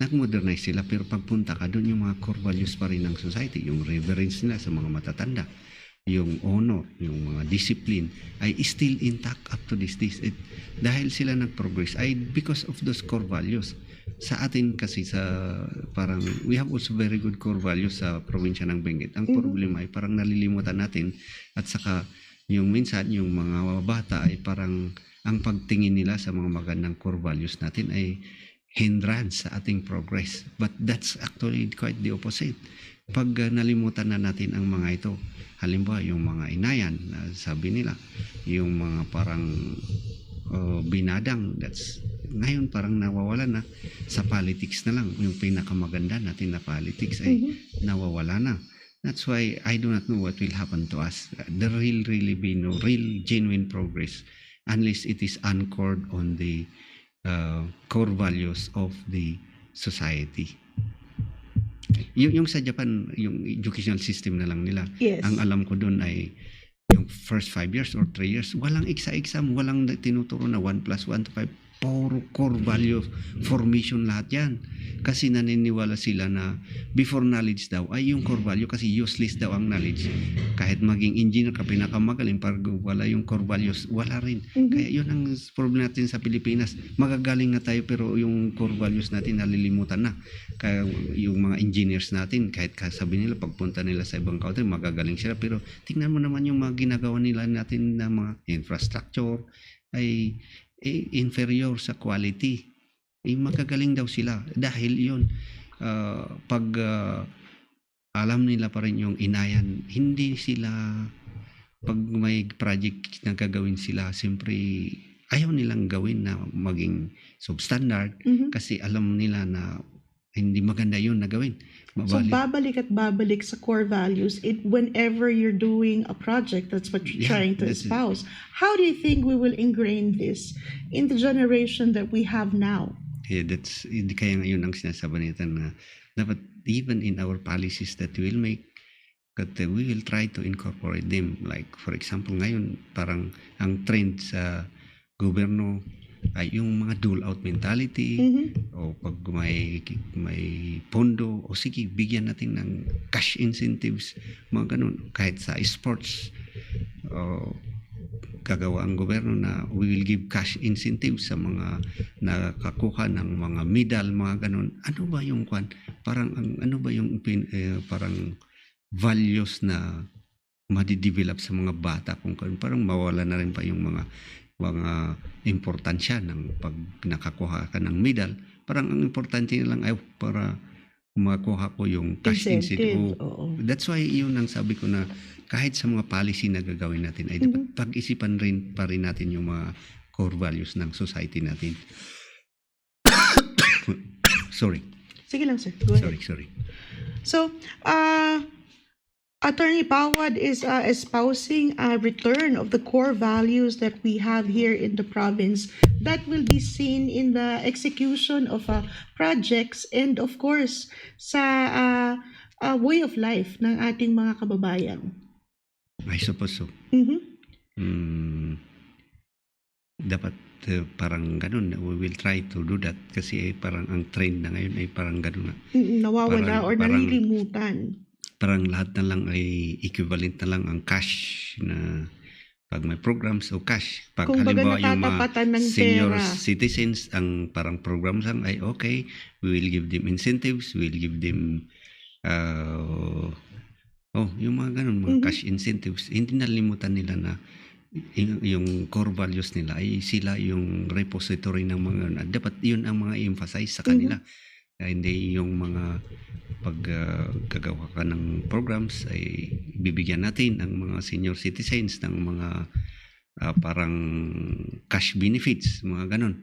Nag-modernize sila, pero pagpunta ka doon, yung mga core values pa rin ng society, yung reverence nila sa mga matatanda, yung honor, yung mga discipline, ay still intact up to this days. Dahil sila nag-progress, ay because of those core values. Sa atin kasi parang we have also very good core values sa probinsya ng Benguet. Ang problema ay parang nalilimutan natin, at saka yung minsan yung mga bata ay parang ang pagtingin nila sa mga magandang core values natin ay hindrance sa ating progress. But that's actually quite the opposite. Pag nalimutan na natin ang mga ito, halimbawa yung mga inayan, sabi nila, yung mga parang binadang, ngayon parang nawawala na. Sa politics na lang, yung pinakamaganda natin na politics ay nawawala na. That's why I do not know what will happen to us. There will really be no real genuine progress unless it is anchored on the core values of the society. Yung sa Japan, yung educational system na lang nila.
Yes.
Ang alam ko doon ay yung first 5 years or 3 years, walang exam, walang tinuturo na 1 plus 1 to 5. Puro core value formation lahat yan. Kasi naniniwala sila na before knowledge daw ay yung core value, kasi useless daw ang knowledge. Kahit maging engineer ka, pinakamagaling, pag wala yung core values, wala rin. Kaya yun ang problem natin sa Pilipinas. Magagaling na tayo pero yung core values natin nalilimutan na. Kaya yung mga engineers natin, kahit sabi nila pagpunta nila sa ibang country, magagaling sila. Pero tingnan mo naman yung mga ginagawa nila natin na mga infrastructure ay inferior sa quality. Magagaling daw sila dahil yun, pag alam nila pa rin yung inayan, hindi sila, pag may project na gagawin sila, siyempre ayaw nilang gawin na maging substandard, kasi alam nila na hindi maganda yun na gawin.
So babalik at babalik sa core values whenever you're doing a project. That's what you're trying to espouse. How do you think we will ingrain this in the generation that we have now?
Yeah, kaya ngayon ang sinasabi nito na dapat even in our policies that we will make, that we will try to incorporate them. Like for example, ngayon parang ang trend sa gobyerno ay yung mga dole-out mentality, o pag may pondo, o sige, bigyan natin ng cash incentives, mga ganun. Kahit sa sports, gagawa ang gobyerno na we will give cash incentives sa mga nakakuha ng mga medal, mga ganun. Ano ba yung parang ano ba yung parang values na madi-develop sa mga bata kung parang mawala na rin pa yung mga importansya ng pag nakakuha ka ng medal. Parang ang importante na lang ay para makuha ko yung cash incentive.
Incentive, oo.
That's why yun ang sabi ko na kahit sa mga policy na gagawin natin ay dapat pag-isipan rin pa rin natin yung mga core values ng society natin. Sorry.
Sige lang, sir. Go ahead.
Sorry.
So, Attorney Pawad is espousing a return of the core values that we have here in the province that will be seen in the execution of projects and of course sa way of life ng ating mga kababayan.
I suppose so. Dapat parang ganun. We will try to do that kasi parang ang trend na ngayon ay parang ganun na.
Nawawala or
Parang-
nalilimutan.
Parang lahat na lang ay equivalent na lang ang cash na pag may programs o cash. Pag
Kung baga
halimbawa yung mga
natatapatan ng
senior
pera.
citizens, ang parang programs lang ay okay, we will give them incentives, we will give them yung mga ganun, mga cash incentives. Hindi nalimutan nila na yung core values nila ay sila yung repository ng mga dapat yun ang mga emphasize sa kanila. Hindi yung mga pag gagawa ka ng programs ay bibigyan natin ang mga senior citizens ng mga parang cash benefits, mga ganon.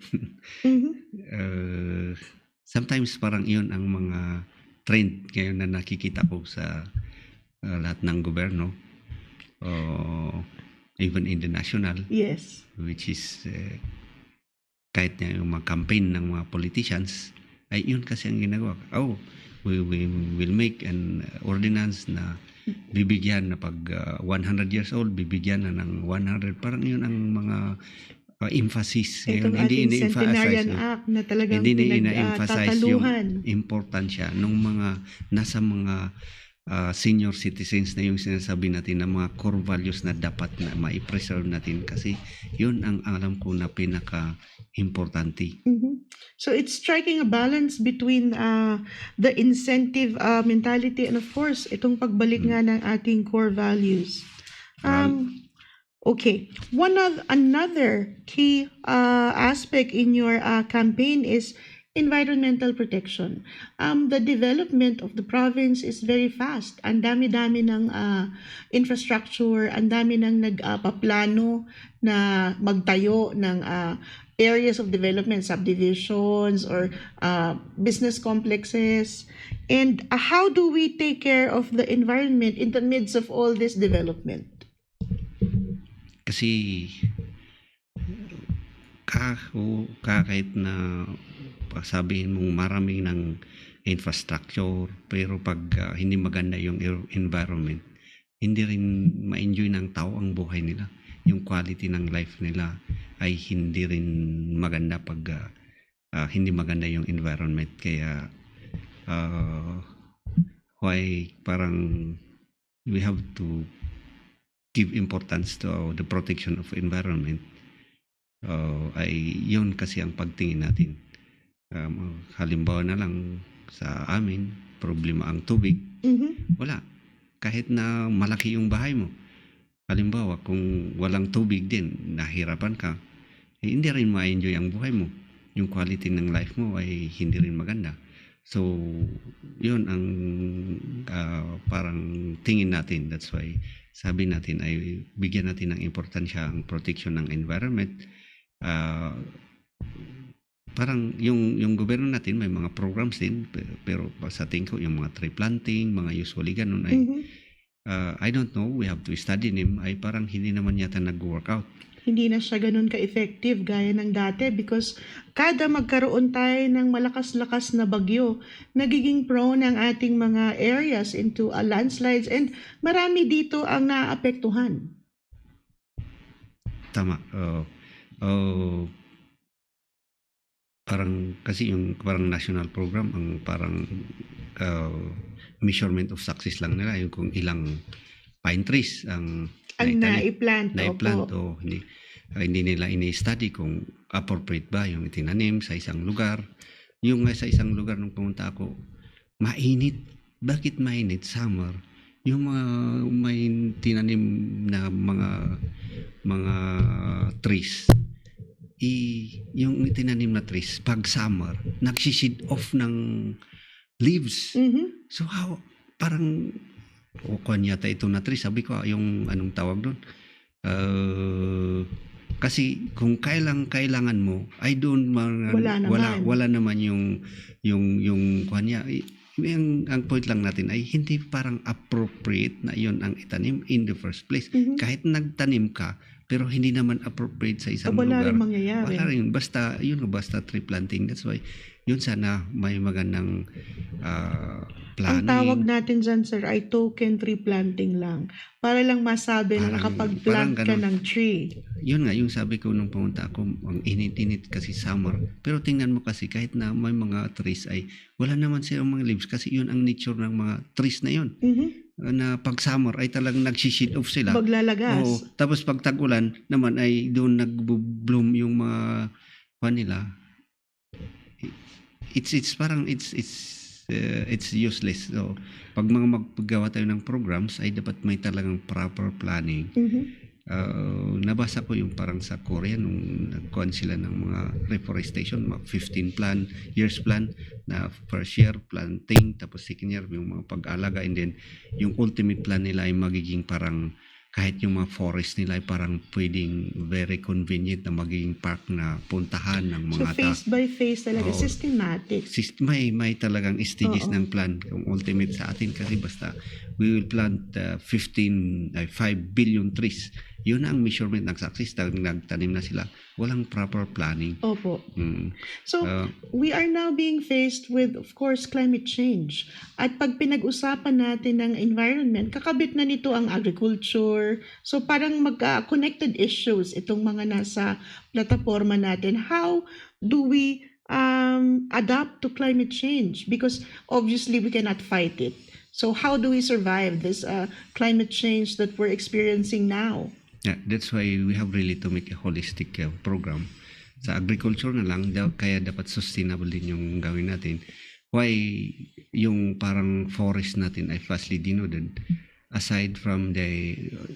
Sometimes parang yun ang mga trend ngayon na nakikita ko sa lahat ng gobyerno, even in the national,
Yes.
which is kahit na yung mga campaign ng mga politicians ay yun kasi ang ginagawa. We will make an ordinance na bibigyan na pag 100 years old, bibigyan na ng 100. Parang yun ang mga emphasis.
Itong
Ngayon,
ating Centenarian
ina-emphasize.
Act na talagang
Hindi na ina-emphasize yung
pinagtataluhan.
importansya nung mga nasa mga senior citizens na yung sinasabi natin na mga core values na dapat na ma-preserve natin kasi yun ang alam ko na pinaka-importante.
So it's striking a balance between the incentive mentality and of course itong pagbalik nga ng ating core values. Okay, another key aspect in your campaign is environmental protection. The development of the province is very fast. Ang dami-dami ng infrastructure, ang dami ng nagpaplano na magtayo ng areas of development, subdivisions or business complexes. And how do we take care of the environment in the midst of all this development?
Kasi kahit na sabihin mong maraming ng infrastructure pero pag hindi maganda yung environment, hindi rin ma-enjoy ng tao ang buhay nila. Yung quality ng life nila ay hindi rin maganda pag hindi maganda yung environment. Kaya why parang we have to give importance to the protection of environment. Ay yun kasi ang pagtingin natin. Halimbawa na lang sa amin, problema ang tubig. Wala. Kahit na malaki yung bahay mo. Halimbawa, kung walang tubig din, nahirapan ka, hindi rin ma-enjoy ang buhay mo. Yung quality ng life mo ay hindi rin maganda. So, yun ang parang tingin natin. That's why sabi natin ay bigyan natin ng importansya ang protection ng environment. Parang yung gobyerno natin may mga programs din pero sa tingin ko yung mga tree planting, mga usually ganun ay I don't know, we have to study them ay parang hindi naman yata nag-work out.
Hindi na siya ganun ka-effective gaya ng dati because kada magkaroon tayo ng malakas-lakas na bagyo, nagiging prone ang ating mga areas into landslides and marami dito ang naapektuhan.
Tama. Parang kasi yung parang national program ang parang measurement of success lang nila yung kung ilang pine trees ang
naiplant
o hindi nila ini-study kung appropriate ba yung itinanim sa isang lugar. Yung sa isang lugar nung pumunta ako mainit. Bakit mainit? Summer. Yung mga may tinanim na mga trees, yung tinanim na trees, pag summer, nagsisid off ng leaves.
Mhm.
So how, parang, kuhan yata ito na tree. Sabi ko, yung anong tawag doon? Kasi kung kailangan mo, I don't
Wala naman.
wala naman yung kuhan niya. Ang point lang natin ay hindi parang appropriate na yon ang itanim in the first place.
Mhm.
Kahit nagtanim ka, pero hindi naman appropriate sa isang
Wala
lugar.
rin mangyayari.
Wala rin. Basta tree planting. That's why, yun sana may magandang
Ang tawag
planning.
natin dyan, sir, ay token tree planting lang. Para lang masabi na
Parang
nakapag-plant ka
ganun.
ng tree.
Yun nga, yung sabi ko nung pumunta ako, ang init-init kasi summer. Pero tingnan mo kasi, kahit na may mga trees ay, wala naman silang mga leaves kasi yun ang nature ng mga trees na yun.
Mhm.
Na pag summer ay talagang nag-shade off sila.
Maglalagas.
Oo. Tapos pag tag-ulan naman ay doon nag-bloom yung mga nila. It's parang it's useless. So pag magpagawa tayo ng programs ay dapat may talagang proper planning.
Mhm.
Nabasa ko yung parang sa Korea nung nagkuhan sila ng mga reforestation, mga 15 years plan na first year planting, tapos second year yung mga pag-alaga, and then yung ultimate plan nila ay magiging parang kahit yung mga forest nila ay parang pwedeng very convenient na magiging park na puntahan ng
So
mga
phase by phase talaga,
Oo.
systematic.
may talagang stages
Oo.
ng plan kung ultimate sa atin kasi basta we will plant 5 billion trees. Yun ang measurement ng success. Nagtanim na sila, walang proper planning.
Opo.
Mm.
So,
Uh,
we are now being faced with, of course, climate change. At pag pinag-usapan natin ng environment, kakabit na nito ang agriculture. So, parang mag-connected issues itong mga nasa plataforma natin. How do we adapt to climate change? Because obviously, we cannot fight it. So, how do we survive this climate change that we're experiencing now?
Yeah, that's why we have really to make a holistic program. Sa agriculture na lang, kaya dapat sustainable din yung gawin natin. Why yung parang forest natin ay vastly denuded? Aside from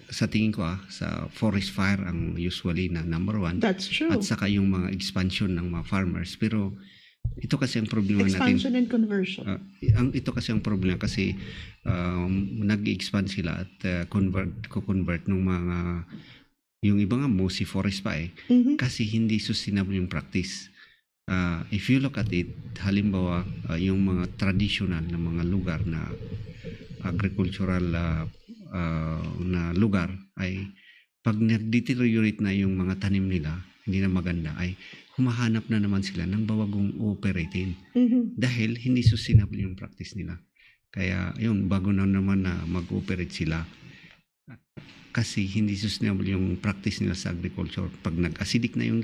sa tingin ko sa forest fire ang usually na number one.
That's true.
At saka yung mga expansion ng mga farmers. Pero ito kasi ang problema
Expansion
natin.
and conversion.
Ito kasi ang problema kasi nag-expand sila at convert ng mga yung iba nga mostly forest pa
Mhm.
kasi hindi sustainable yung practice. If you look at it, halimbawa yung mga traditional na mga lugar na agricultural na lugar ay pag nag-deteriorate na yung mga tanim nila, hindi na maganda, ay humahanap na naman sila ng bawagong operatin
Mhm.
dahil hindi sustainable yung practice nila. Kaya yun, bago na naman na mag-operate sila kasi hindi sustainable yung practice nila sa agriculture. Pag nag-acidic na yung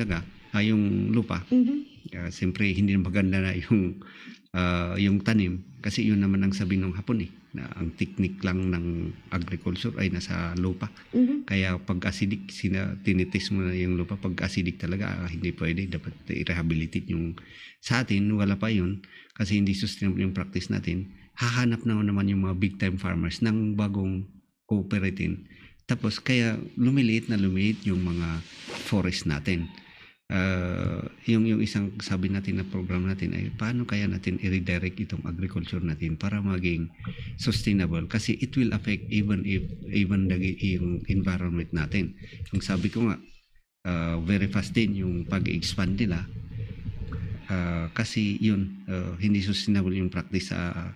yung lupa,
Mhm.
siyempre hindi na maganda na yung tanim kasi yun naman ang sabi ng Hapon na ang technique lang ng agriculture ay nasa lupa.
Mhm.
Kaya pag acidic, tinitest mo na yung lupa. Pag acidic talaga, hindi pwede. Dapat i-rehabilitate yung sa atin, wala pa yun. Kasi hindi sustainable yung practice natin. Hahanap na naman yung mga big time farmers ng bagong cooperatin. Tapos kaya lumiliit yung mga forest natin. Yung isang sabi natin na program natin ay paano kaya natin i-redirect itong agriculture natin para maging sustainable kasi it will affect even yung environment natin. Yung sabi ko nga very fast din yung pag-expand nila kasi yun hindi sustainable yung practice sa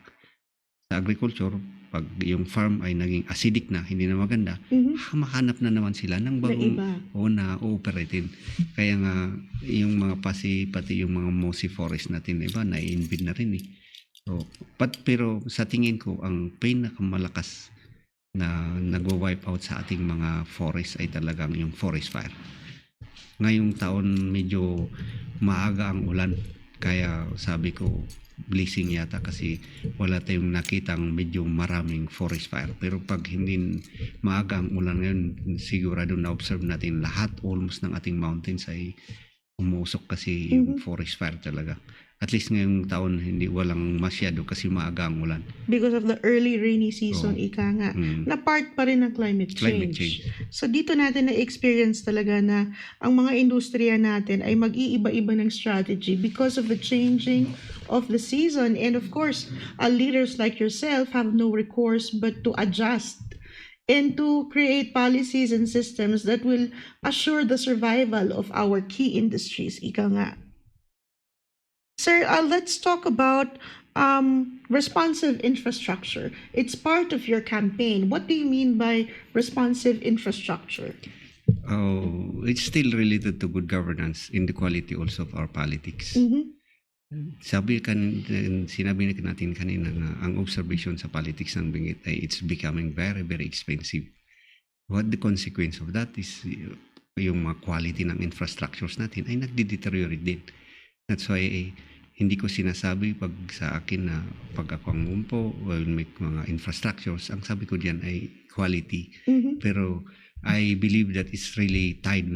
agriculture. Pag yung farm ay naging acidic na, hindi na maganda,
Mhm.
mahanap na naman sila ng
Na
bagong
iba.
na operatin. Kaya nga yung mga pati yung mga mossy forest natin iba na-invade na rin So, pero sa tingin ko ang pinakamalakas na nagwo-wipe out sa ating mga forest ay talagang yung forest fire. Ngayong taon medyo maaga ang ulan kaya sabi ko blessing yata kasi wala tayong nakitang medyo maraming forest fire. Pero pag hindi maaga ang ulan ngayon, sigurado na-observe natin lahat almost ng ating mountains ay umusok kasi yung forest fire talaga. At least ngayong taon hindi walang masyado kasi maaga ang ulan.
Because of the early rainy season,
Oo.
ika nga,
Mm.
na part pa rin ng climate
Climate
change.
change.
So dito natin na-experience talaga na ang mga industriya natin ay mag-iiba-iba ng strategy because of the changing of the season. And of course, leaders like yourself have no recourse but to adjust and to create policies and systems that will assure the survival of our key industries, ika nga. Sir, let's talk about responsive infrastructure. It's part of your campaign. What do you mean by responsive infrastructure?
Oh, it's still related to good governance in the quality also of our politics.
Mhm.
Sinabi natin kanina na ang observation sa politics ng Benguet ay it's becoming very, very expensive. What the consequence of that is yung mga quality ng infrastructures natin ay nagde-deteriorate din. That's why hindi ko sinasabi pag sa akin na pag ako ang umpo will make mga infrastructures, ang sabi ko diyan ay quality.
Mhm.
Pero I believe that it's really tied,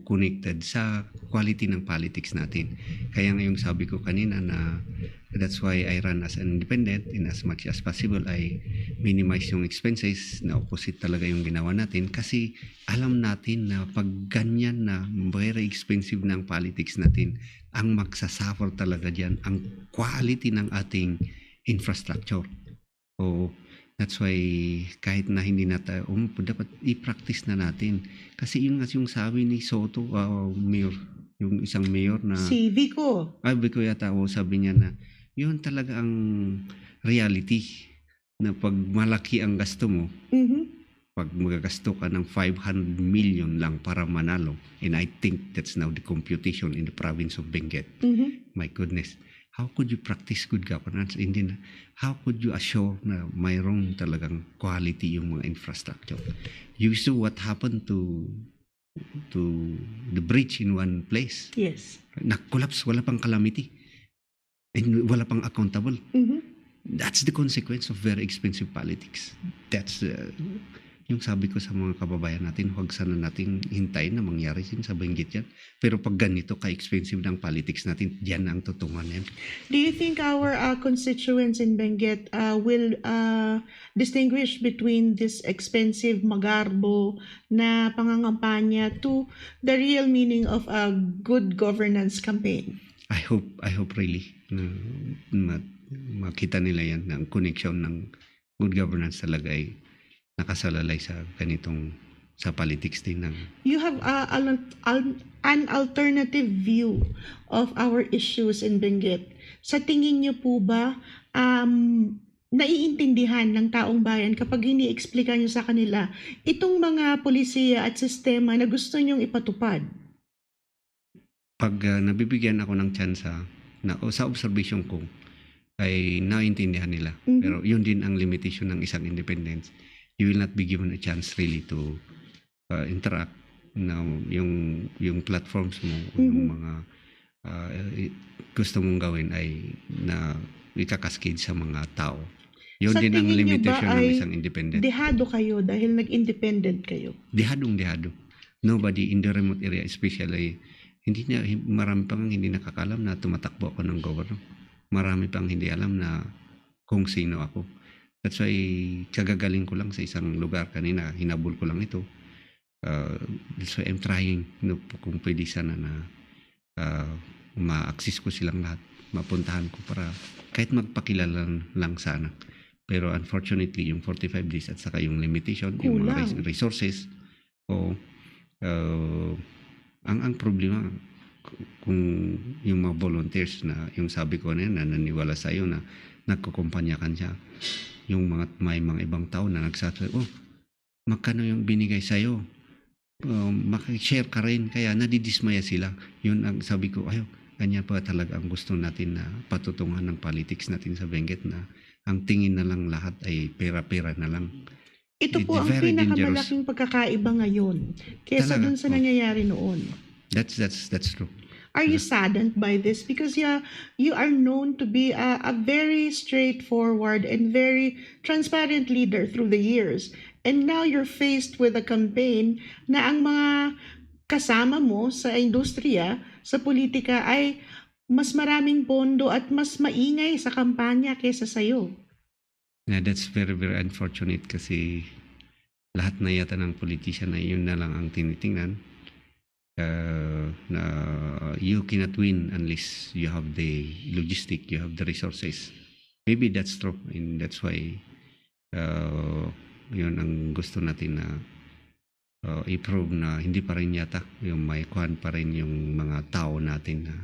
connected sa quality ng politics natin. Kaya nga yung sabi ko kanina na that's why I run as an independent in as much as possible I minimize yung expenses na opposite talaga yung ginawa natin kasi alam natin na pag ganyan na very expensive na ang politics natin, ang magsasuffer talaga dyan ang quality ng ating infrastructure. O that's why kahit na hindi natin dapat i-practice na natin kasi yun nga yung sabi ni Soto, mayor, yung isang mayor na
Si Vico.
Vico yata o sabi niya na yun talaga ang reality na pag malaki ang gasto mo,
Mhm.
pag magagasto ka ng 500 million lang para manalo, and I think that's now the computation in the province of Benguet.
Mhm.
My goodness, how could you practice good governance? Hindi na, how could you assure na mayroong talagang quality yung mga infrastructure? You saw what happened to the bridge in one place.
Yes.
Na-collapse, wala pang calamity. And wala pang accountable.
Mhm.
That's the consequence of very expensive politics. That's yung sabi ko sa mga kababayan natin, huwag sana nating hintayin na mangyari sin sa Benguet yan. Pero pag ganito ka-expensive ng politics natin, diyan ang tutungan yan.
Do you think our constituents in Benguet will distinguish between this expensive magarbo na pangangampanya to the real meaning of a good governance campaign?
I hope really na makita nila yan na ang connection ng good governance talaga ay nakasalalay sa ganitong sa politics din ng
You have an alternative view of our issues in Benguet. Sa tingin niyo po ba naiintindihan ng taong bayan kapag ini-explica niyo sa kanila itong mga polisiya at sistema na gusto niyong ipatupad?
pag nabibigyan ako ng tsansa na sa observation ko ay naintindihan nila.
Mhm.
Pero yun din ang limitation ng isang independence. You will not be given a chance really to interact na yung platforms mo yung mga gusto mong gawin ay na ikakaskade sa mga tao. Yun
Sa
din ang
tingin niyo ba
limitation ng
ay
isang independent.
dehado kayo dahil nag-independent kayo?
Dehado. Nobody in the remote area especially, marami pang hindi nakakalam na tumatakbo ako ng gobyerno. Marami pang hindi alam na kung sino ako. That's why kagagaling ko lang sa isang lugar kanina, hinabol ko lang ito. That's why I'm trying kung pwede sana na ma-access ko silang lahat, mapuntahan ko para kahit magpakilala lang sana. Pero unfortunately, yung 45 days at saka yung limitation, yung mga
Kulang.
resources, ang problema kung yung mga volunteers na yung sabi ko na naniwala sa iyo na nagkukumpanya kan siya, yung may mga ibang tao na nagsasabi, magkano yung binigay sa iyo? Makishare ka rin, kaya nadidismaya sila. Yun ang sabi ko, ganyan pa talaga ang gusto natin na patutungan ng politics natin sa Benguet na ang tingin na lang lahat ay pera-pera na lang.
Ito
It's
po ang
very
pinakamalaking pagkakaiba ngayon kesa
Talaga,
dun sa nangyayari noon.
That's true.
Are you saddened by this? Because you are known to be a very straightforward and very transparent leader through the years. And now you're faced with a campaign na ang mga kasama mo sa industriya, sa politika ay mas maraming pondo at mas maingay sa kampanya kesa sa'yo.
Yeah, that's very, very unfortunate kasi lahat na yata ng politician ay yun na lang ang tinitingnan. Na you cannot win unless you have the logistic, you have the resources. Maybe that's true, and that's why yun ang gusto natin na i-prove na hindi pa rin yata yung may kuhan pa rin yung mga tao natin na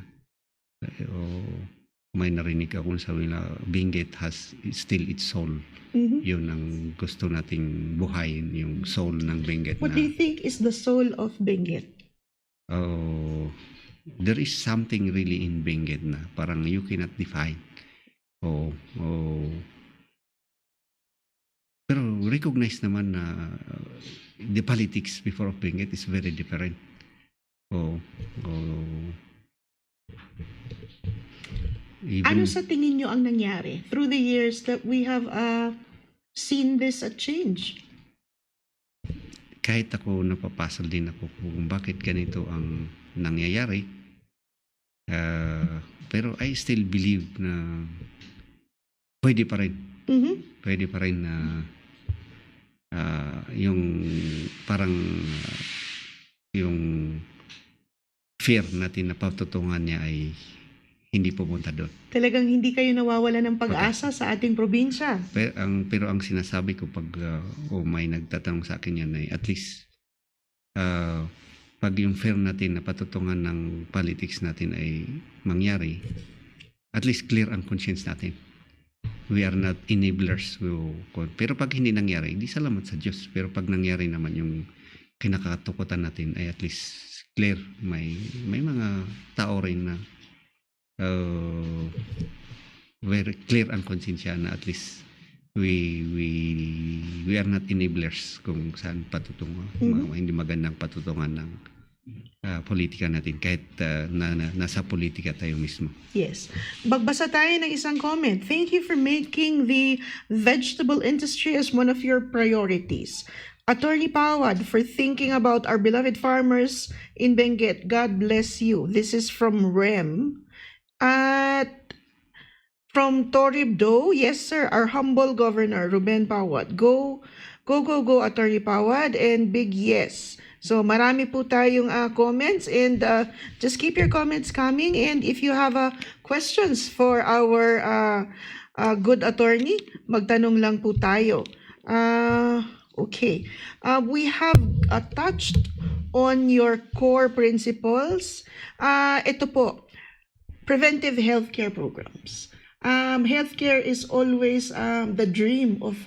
may narinig akong sabi na Benguet has still its soul.
Mhm.
Yun ang gusto nating buhayin, yung soul ng Benguet
What
na
do you think is the soul of Benguet?
there is something really in Benguet na parang you cannot define. Pero recognize naman na the politics before of Benguet is very different. Oh,
Ano
even
sa tingin nyo ang nangyari through the years that we have seen this change?
kahit ako napapasal din ako kung bakit ganito ang nangyayari. Pero I still believe na pwede pa rin.
Mhm.
Pwede pa rin na yung parang yung fear natin na patutungan niya ay hindi pupunta doon.
Talagang hindi kayo nawawala ng pag-asa sa ating probinsya.
Pero ang sinasabi ko pag may nagtatanong sa akin yan ay at least pag yung fear natin na patutungan ng politics natin ay mangyari, at least clear ang conscience natin. We are not enablers. Pero pag hindi nangyari, di salamat sa Diyos. Pero pag nangyari naman yung kinakatakutan natin ay at least clear. May mga tao rin na very clear ang konsensya na at least we are not enablers kung saan patutungo. Hindi magandang patutungan ng politika natin kahit nasa politika tayo mismo.
Yes. Bagbasa tayo ng isang comment. Thank you for making the vegetable industry as one of your priorities. Attorney Pawad, for thinking about our beloved farmers in Benguet. God bless you. This is from Rem. At from Toribdo, yes sir, our humble governor, Ruben Pawad. Go, Attorney Pawad, and big yes. So marami po tayong comments, and just keep your comments coming, and if you have questions for our good attorney, magtanong lang po tayo. Okay. We have touched on your core principles. Ito po, preventive healthcare programs. Healthcare is always the dream of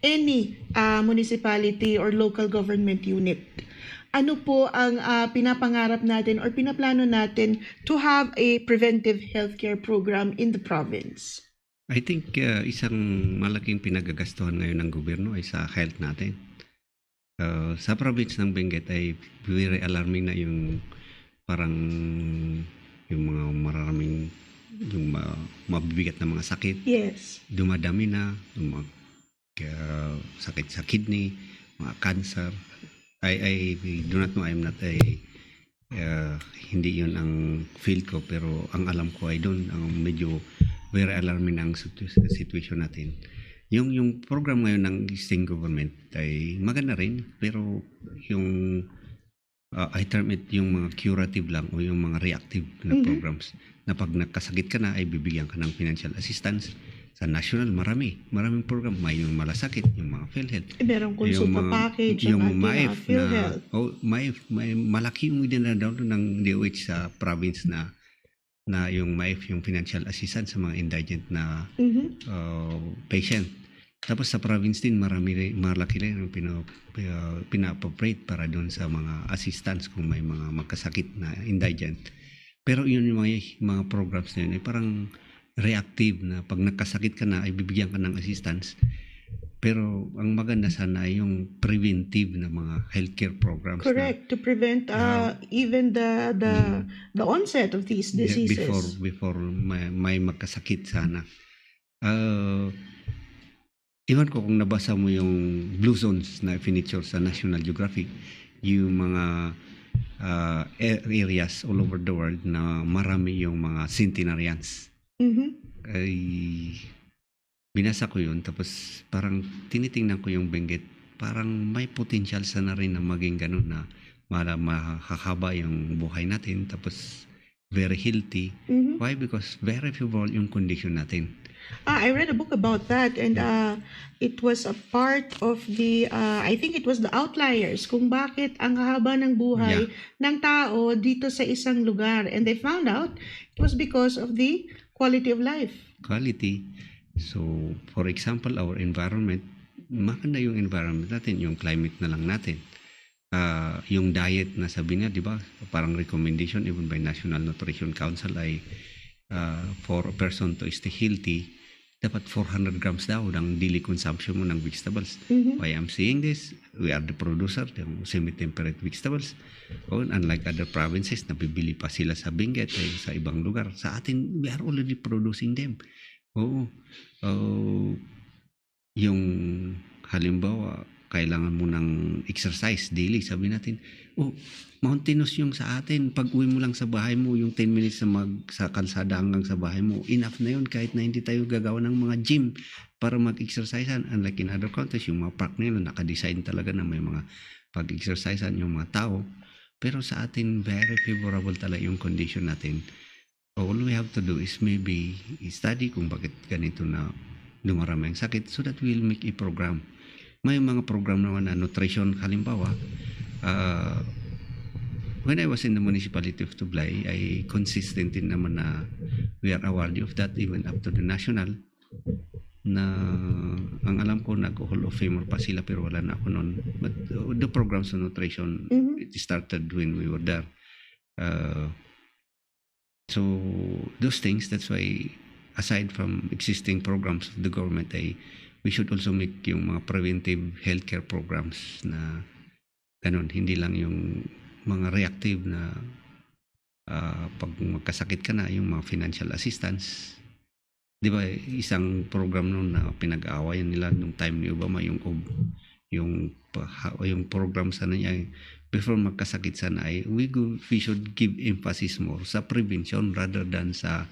any municipality or local government unit. Ano po ang pinapangarap natin or pinaplano natin to have a preventive healthcare program in the province?
I think isang malaking pinagagastuhan ngayon ng gobyerno ay sa health natin. Sa province ng Benguet ay very alarming na yung parang yung mga maraming yung mabibigat na mga sakit.
Yes.
Dumadami na yung mga sakit sa kidney, mga cancer. I do not know, I'm not hindi yun ang field ko, pero ang alam ko ay doon ang medyo very alarming ang situation natin. Yung program ngayon ng state government ay maganda rin, pero yung I term it yung mga curative lang o yung mga reactive na programs na pag nagkasakit ka na ay bibigyan ka ng financial assistance. Sa national, maraming program. May yung malasakit, yung mga PhilHealth.
Merong consulta package,
yung MAIF
PhilHealth.
MAIF, may malaki yung dinadaw ng DOH sa province na yung MAIF, yung financial assistance sa mga indigent na patient. Tapos sa province din, malaki rin yung pina-appropriate para doon sa mga assistance kung may mga magkasakit na indigent. Pero yun yung mga programs na yun ay parang reactive na pag nagkasakit ka na ay bibigyan ka ng assistance. Pero ang maganda sana ay yung preventive na mga healthcare programs.
Correct, to prevent even the onset of these diseases.
Before may magkasakit sana. Iwan ko kung nabasa mo yung Blue Zones na feature sa National Geographic, yung mga areas all over the world na marami yung mga centenarians.
Mhm.
Ay binasa ko yun tapos parang tinitingnan ko yung Benguet. Parang may potential sana rin na maging ganun na mahahaba yung buhay natin tapos very healthy.
Mhm.
Why? Because very favorable yung condition natin.
I read a book about that, and it was a part of the, I think it was the outliers, kung bakit ang haba ng buhay ng tao dito sa isang lugar. And they found out it was because of the quality of life.
Quality. So, for example, our environment, maganda yung environment natin, yung climate na lang natin. Yung diet na sabi niya, di ba, parang recommendation even by National Nutrition Council ay for a person to stay healthy, dapat 400 grams daw ng daily consumption mo ng vegetables.
Mhm.
Why I'm saying this, we are the producer ng semi-temperate vegetables. Unlike other provinces, nabibili pa sila sa Benguet sa ibang lugar. Sa atin, we are already producing them. Yung halimbawa, kailangan mo ng exercise daily. Sabi natin, mountainous yung sa atin. Pag uwi mo lang sa bahay mo, yung 10 minutes sa kalsada hanggang sa bahay mo, enough na yun kahit na hindi tayo gagawa ng mga gym para mag-exercisean. Unlike in other countries, yung mga park nila nakadesign talaga na may mga pag-exercisean yung mga tao. Pero sa atin, very favorable talaga yung condition natin. All we have to do is maybe study kung bakit ganito na dumarami ang sakit so that we'll make a program. May mga program naman na nutrition. Halimbawa, when I was in the municipality of Tublay, ay consistent din naman na we are awarded of that even up to the national. Na ang alam ko nag-Hall of Famer pa sila pero wala na ako noon. But the programs on nutrition, it started when we were there. So those things, that's why aside from existing programs of the government, we should also make yung mga preventive healthcare programs na ganun, hindi lang yung mga reactive na pag magkasakit ka na, yung mga financial assistance. Di ba, isang program noon na pinag-aawayan nila nung time ni Obama, yung program sana niya, before magkasakit sana we should give emphasis more sa prevention rather than sa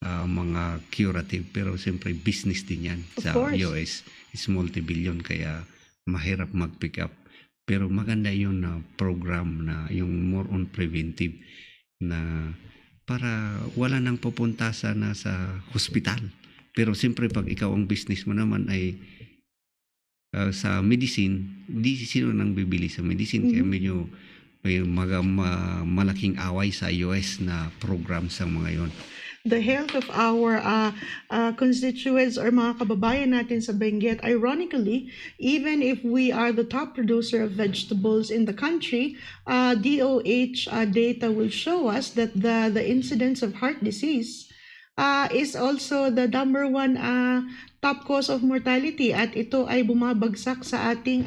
mga curative. Pero siyempre business din yan sa US. It's multi-billion kaya mahirap mag-pick up. Pero maganda yun na program na yung more on preventive na para wala nang pupunta sana sa hospital. Pero siyempre pag ikaw ang business mo naman ay sa medicine, di sino nang bibili sa medicine. Kaya medyo may malaking away sa US na program sa mga yon.
The health of our constituents or mga kababayan natin sa Benguet, ironically, even if we are the top producer of vegetables in the country, DOH data will show us that the incidence of heart disease is also the number one top cause of mortality, at ito ay bumabagsak sa ating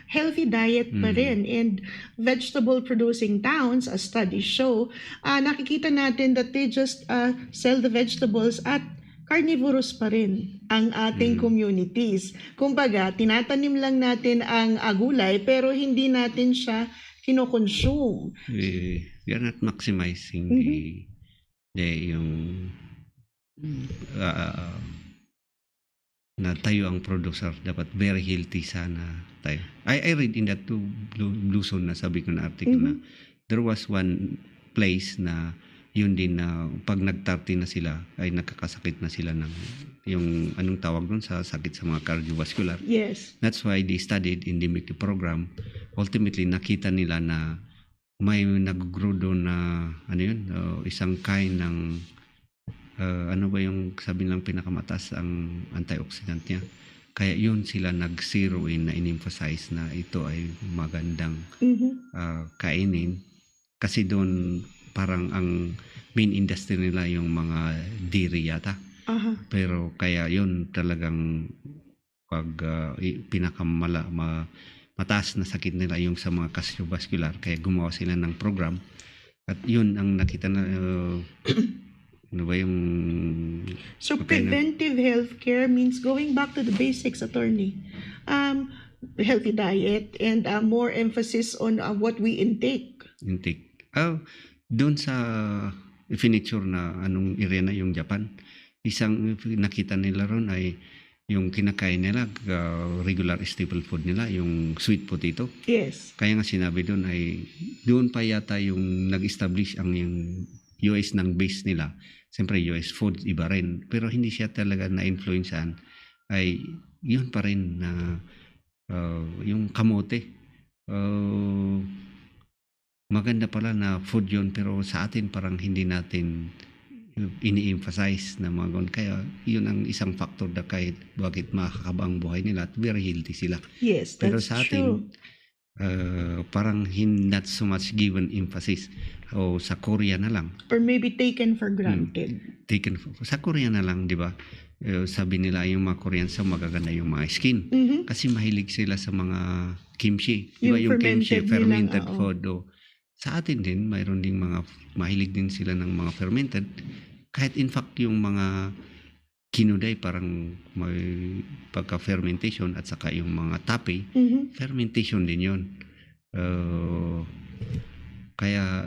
healthy diet pa rin. And vegetable producing towns, as studies show, nakikita natin that they just sell the vegetables at carnivorous pa rin ang ating communities. Kumbaga, tinatanim lang natin ang gulay pero hindi natin siya kinokonsume.
We are not maximizing yung na tayo ang producer, dapat very healthy sana tayo. I read in that Blue Zone na sabi ko na article na there was one place na yun din na pag nag-30 na sila ay nakakasakit na sila ng yung anong tawag doon sa sakit sa mga cardiovascular.
Yes.
That's why they studied in the MIC program. Ultimately nakita nila na may nag-grow doon na isang kind ng ano ba yung sabi lang pinakamataas ang antioxidant niya. Kaya yun sila nag-zero in na in-emphasize na ito ay magandang kainin. Kasi doon parang ang main industry nila yung mga dairy yata. Pero kaya yun talagang pag mataas na sakit nila yung sa mga cardiovascular. Kaya gumawa sila ng program. At yun ang nakita na ano ba yung...
So preventive healthcare means going back to the basics, attorney. Healthy diet and more emphasis on what we intake.
intake. Doon sa furniture na anong area na yung Japan, isang nakita nila ron ay yung kinakain nila, regular staple food nila, yung sweet potato.
Yes.
Kaya nga sinabi doon ay doon pa yata yung nag-establish ang yung US ng base nila. Siyempre US food iba rin, pero hindi siya talaga na-influencean ay yun pa rin na yung kamote. Maganda pala na food yun, pero sa atin parang hindi natin ini-emphasize na mga ganun. Kaya yun ang isang factor na kahit bakit makakaba ang buhay nila at very healthy sila.
Yes,
Pero
that's
sa
true.
atin, parang not so much given emphasis. O sa Korea na lang,
Or maybe taken for granted.
sa Korea na lang, di ba? Sabi nila yung mga Koreans sa magaganda yung mga skin.
Mhm.
Kasi mahilig sila sa mga kimchi. Di ba
Yung
yung kimchi,
fermented
fermented
nilang, oo.
food. Sa atin din, mayroon ding mga, mahilig din sila ng mga fermented. Kahit in fact yung mga kinuday parang may pagka-fermentation at saka yung mga tape,
Mhm.
fermentation din yun. Kaya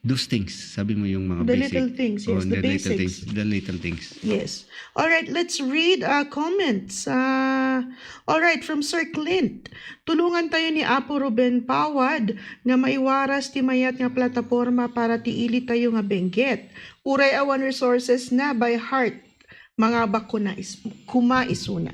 those things, sabi mo yung mga
The
basic.
little things, yes, the basics.
The little things.
Yes. All right, let's read comments. All right, from Sir Clint. Tulungan tayo ni Apo Ruben Pawad nga maiwaras ti mayat nga plataporma para tiili tayo nga Benguet. Uray awan resources na by heart. Mga bakuna kuma isuna.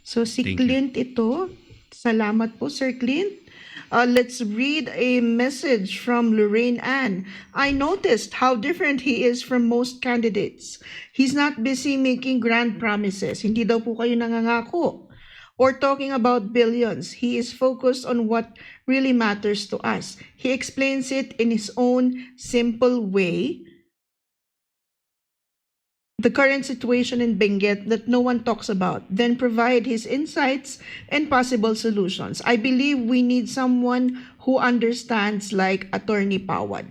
So si
Thank you.
Clint ito. Salamat po, Sir Clint. Let's read a message from Lorraine Ann. I noticed how different he is from most candidates. He's not busy making grand promises. Hindi daw po kayo nangangako or talking about billions. He is focused on what really matters to us. He explains it in his own simple way. The current situation in Benguet that no one talks about, then provide his insights and possible solutions. I believe we need someone who understands like Attorney Pawad.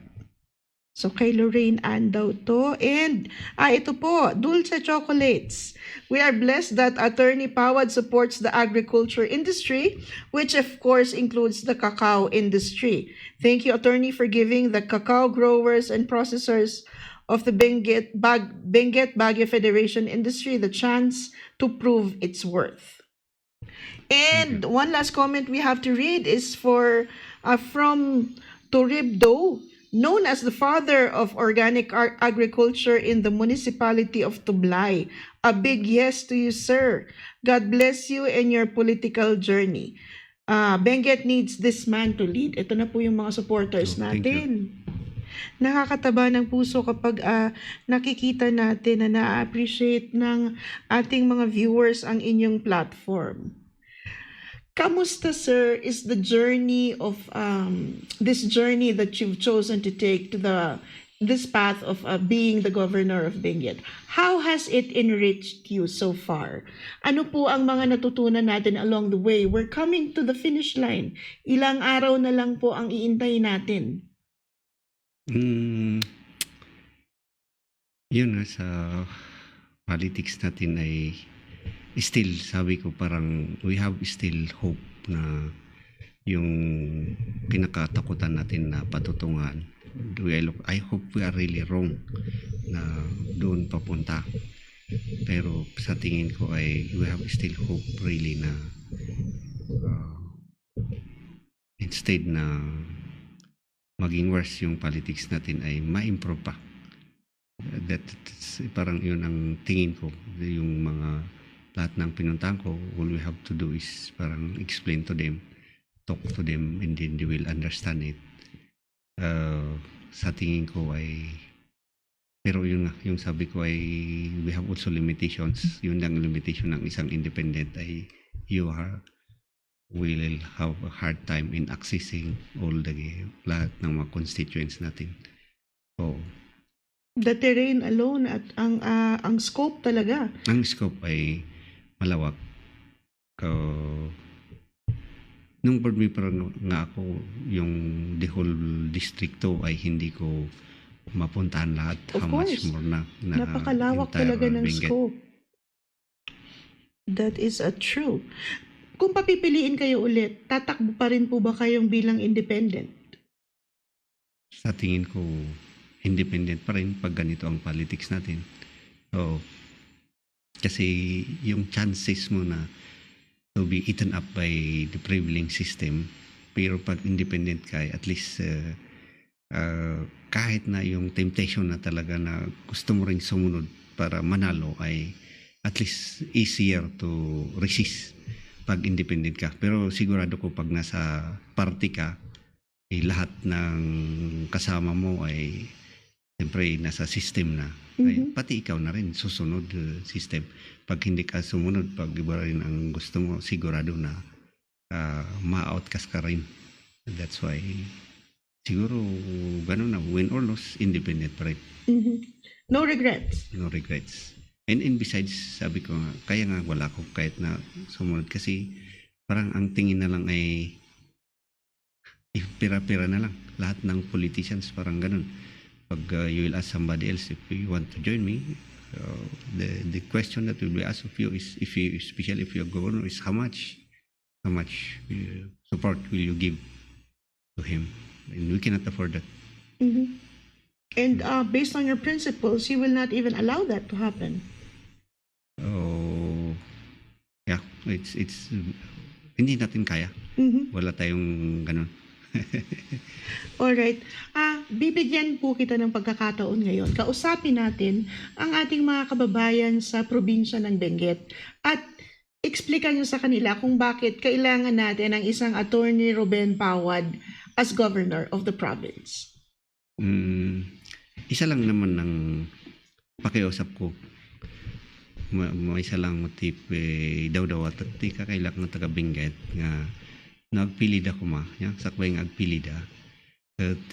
So kay Lorraine Ann daw to. And ito po, Dulce Chocolates. We are blessed that Attorney Pawad supports the agriculture industry, which of course includes the cacao industry. Thank you, Attorney, for giving the cacao growers and processors of the Benguet Baguio Federation industry the chance to prove its worth. And one last comment we have to read is from Torib Do, known as the father of organic agriculture in the municipality of Tublay. A big yes to you, sir. God bless you in your political journey. Benguet needs this man to lead. Ito na po yung mga supporters
Oh, thank you.
natin. Nakakataba ng puso kapag nakikita natin na na-appreciate ng ating mga viewers ang inyong platform. Kamusta, sir, is the journey of this journey that you've chosen to take to this path of being the governor of Benguet? How has it enriched you so far? Ano po ang mga natutunan natin along the way? We're coming to the finish line. Ilang araw na lang po ang iintay natin.
Yun nga sa politics natin ay still, sabi ko parang we have still hope na yung kinakatakutan natin na patutungan. I hope we are really wrong na doon papunta. Pero sa tingin ko ay we have still hope really na instead na maging worse yung politics natin ay ma-improve pa. That's parang yun ang tingin ko. Yung mga lahat ng pinuntahan ko, all we have to do is parang explain to them, talk to them, and then they will understand it. Sa tingin ko ay, pero yun nga, yung sabi ko ay we have also limitations. Yun ang limitation ng isang independent ay you will have a hard time in accessing lahat ng mga constituents natin. So,
The terrain alone at ang scope talaga.
ang scope ay malawak. Nung board member nga ako, yung the whole district to ay hindi ko mapuntahan lahat.
Of
How much
course.
more na
Napakalawak
entire
talaga ng
Benguet.
scope. That is true. Kung papipiliin kayo ulit, tatakbo pa rin po ba kayong bilang independent?
sa tingin ko independent pa rin pag ganito ang politics natin. So, kasi yung chances mo na to be eaten up by the prevailing system, pero pag independent ka, at least kahit na yung temptation na talaga na gusto mo ring sumunod para manalo ay at least easier to resist pag independent ka. Pero sigurado ko pag nasa party ka, lahat ng kasama mo ay siyempre nasa system na. Ay, pati ikaw na rin susunod system. Pag hindi ka sumunod, pag iba rin ang gusto mo, sigurado na ma-outcast ka rin. That's why siguro ganun na, win or lose, independent pa rin.
No regrets.
No regrets. And besides, sabi ko nga, kaya nga wala ko kahit na sumunod kasi parang ang tingin na lang ay pira-pira na lang. Lahat ng politicians parang ganun. Pag you will ask somebody else if you want to join me, the question that will be asked of you is, especially if you're governor, is how much support will you give to him? And we cannot afford that.
And based on your principles, you will not even allow that to happen.
Oh, yeah, it's hindi natin kaya. Wala tayong ganun.
Alright. Bibigyan po kita ng pagkakataon ngayon. Kausapin natin ang ating mga kababayan sa probinsya ng Benguet at explican nyo sa kanila kung bakit kailangan natin ang isang Attorney Ruben Pawad as governor of the province.
Isa lang naman ng pakiusap ko. May isa lang motif daw at di ka kailangan ng taga Benguet nga nagpilid ako sakbay nga agpilid at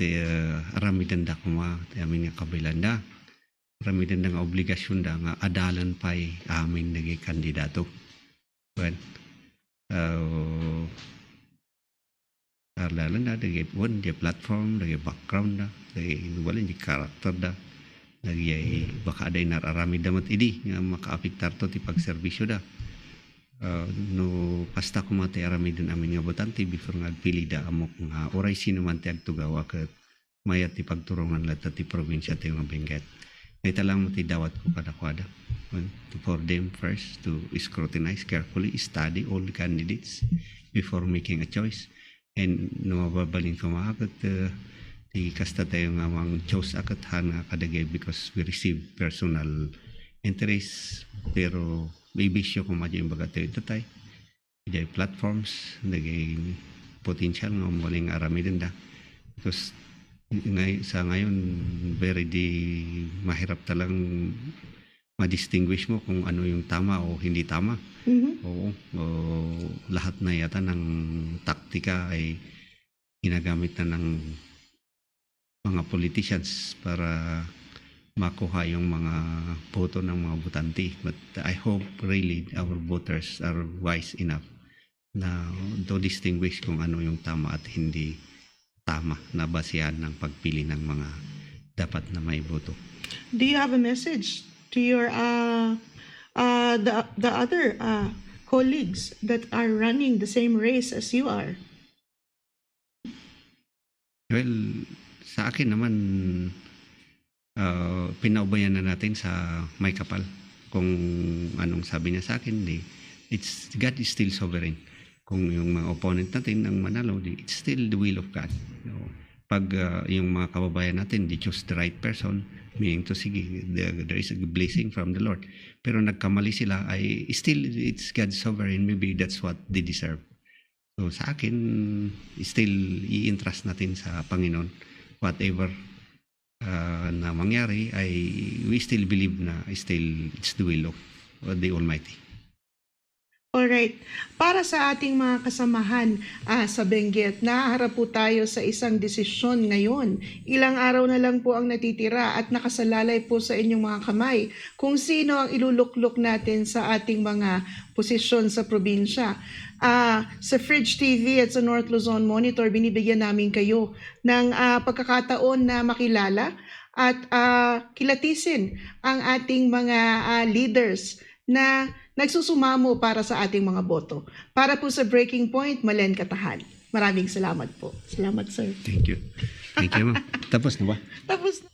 aramidan da ko amin nga kabilanda aramidan da nga obligasyon da nga adalan pa'y amin naging kandidato. Well, adalan da dagi one platform dagi background da dagi wala di karakter da dagi baka aday nararamid damat idi nga makaapektar to ti pagserbisyo da. No pasta ko mati aramidon amin nga botante before nga agpili da amok nga oray sino man ti agtugawa ket mayat ti pagturungan latta ti probinsya ti nga Benguet. Ita lang mo ti dawat ko kadakwada for them first to scrutinize carefully, study all the candidates before making a choice. And no mababalin ko maakat ti kasta tayo nga mang choose akat nga kadagay because we receive personal interest pero may bisyo kung madyo yung baga tayo tatay. May platforms, naging potential nga muling aramidin da. Because sa ngayon, very mahirap talang ma-distinguish mo kung ano yung tama o hindi tama. Oo, lahat na yata ng taktika ay ginagamit na ng mga politicians para makuha yung mga boto ng mga botante. But I hope really our voters are wise enough na to distinguish kung ano yung tama at hindi tama na basihan ng pagpili ng mga dapat na may boto.
Do you have a message to your the other colleagues that are running the same race as you are?
Well, sa akin naman pinaubayan na natin sa may kapal kung anong sabi niya sa akin. It's God is still sovereign. Kung yung mga opponent natin ang manalo, it's still the will of God. Pag yung mga kababayan natin they choose the right person, meaning to sige, there is a blessing from the Lord, pero nagkamali sila, ay still it's God's sovereign. Maybe that's what they deserve. So sa akin still i-entrust natin sa Panginoon whatever na mangyari, ay we still believe na still it's the will of the Almighty.
Alright. Para sa ating mga kasamahan sa Benguet, nahaharap po tayo sa isang desisyon ngayon. Ilang araw na lang po ang natitira at nakasalalay po sa inyong mga kamay kung sino ang iluluklok natin sa ating mga posisyon sa probinsya. Sa Fridge TV at sa North Luzon Monitor, binibigyan namin kayo ng pagkakataon na makilala at kilatisin ang ating mga leaders na nagsusumamo para sa ating mga boto. Para po sa Breaking Point, Malen Katahan. Maraming salamat po. Salamat, sir.
Thank you. Thank you, ma'am. Tapos na ba?
Tapos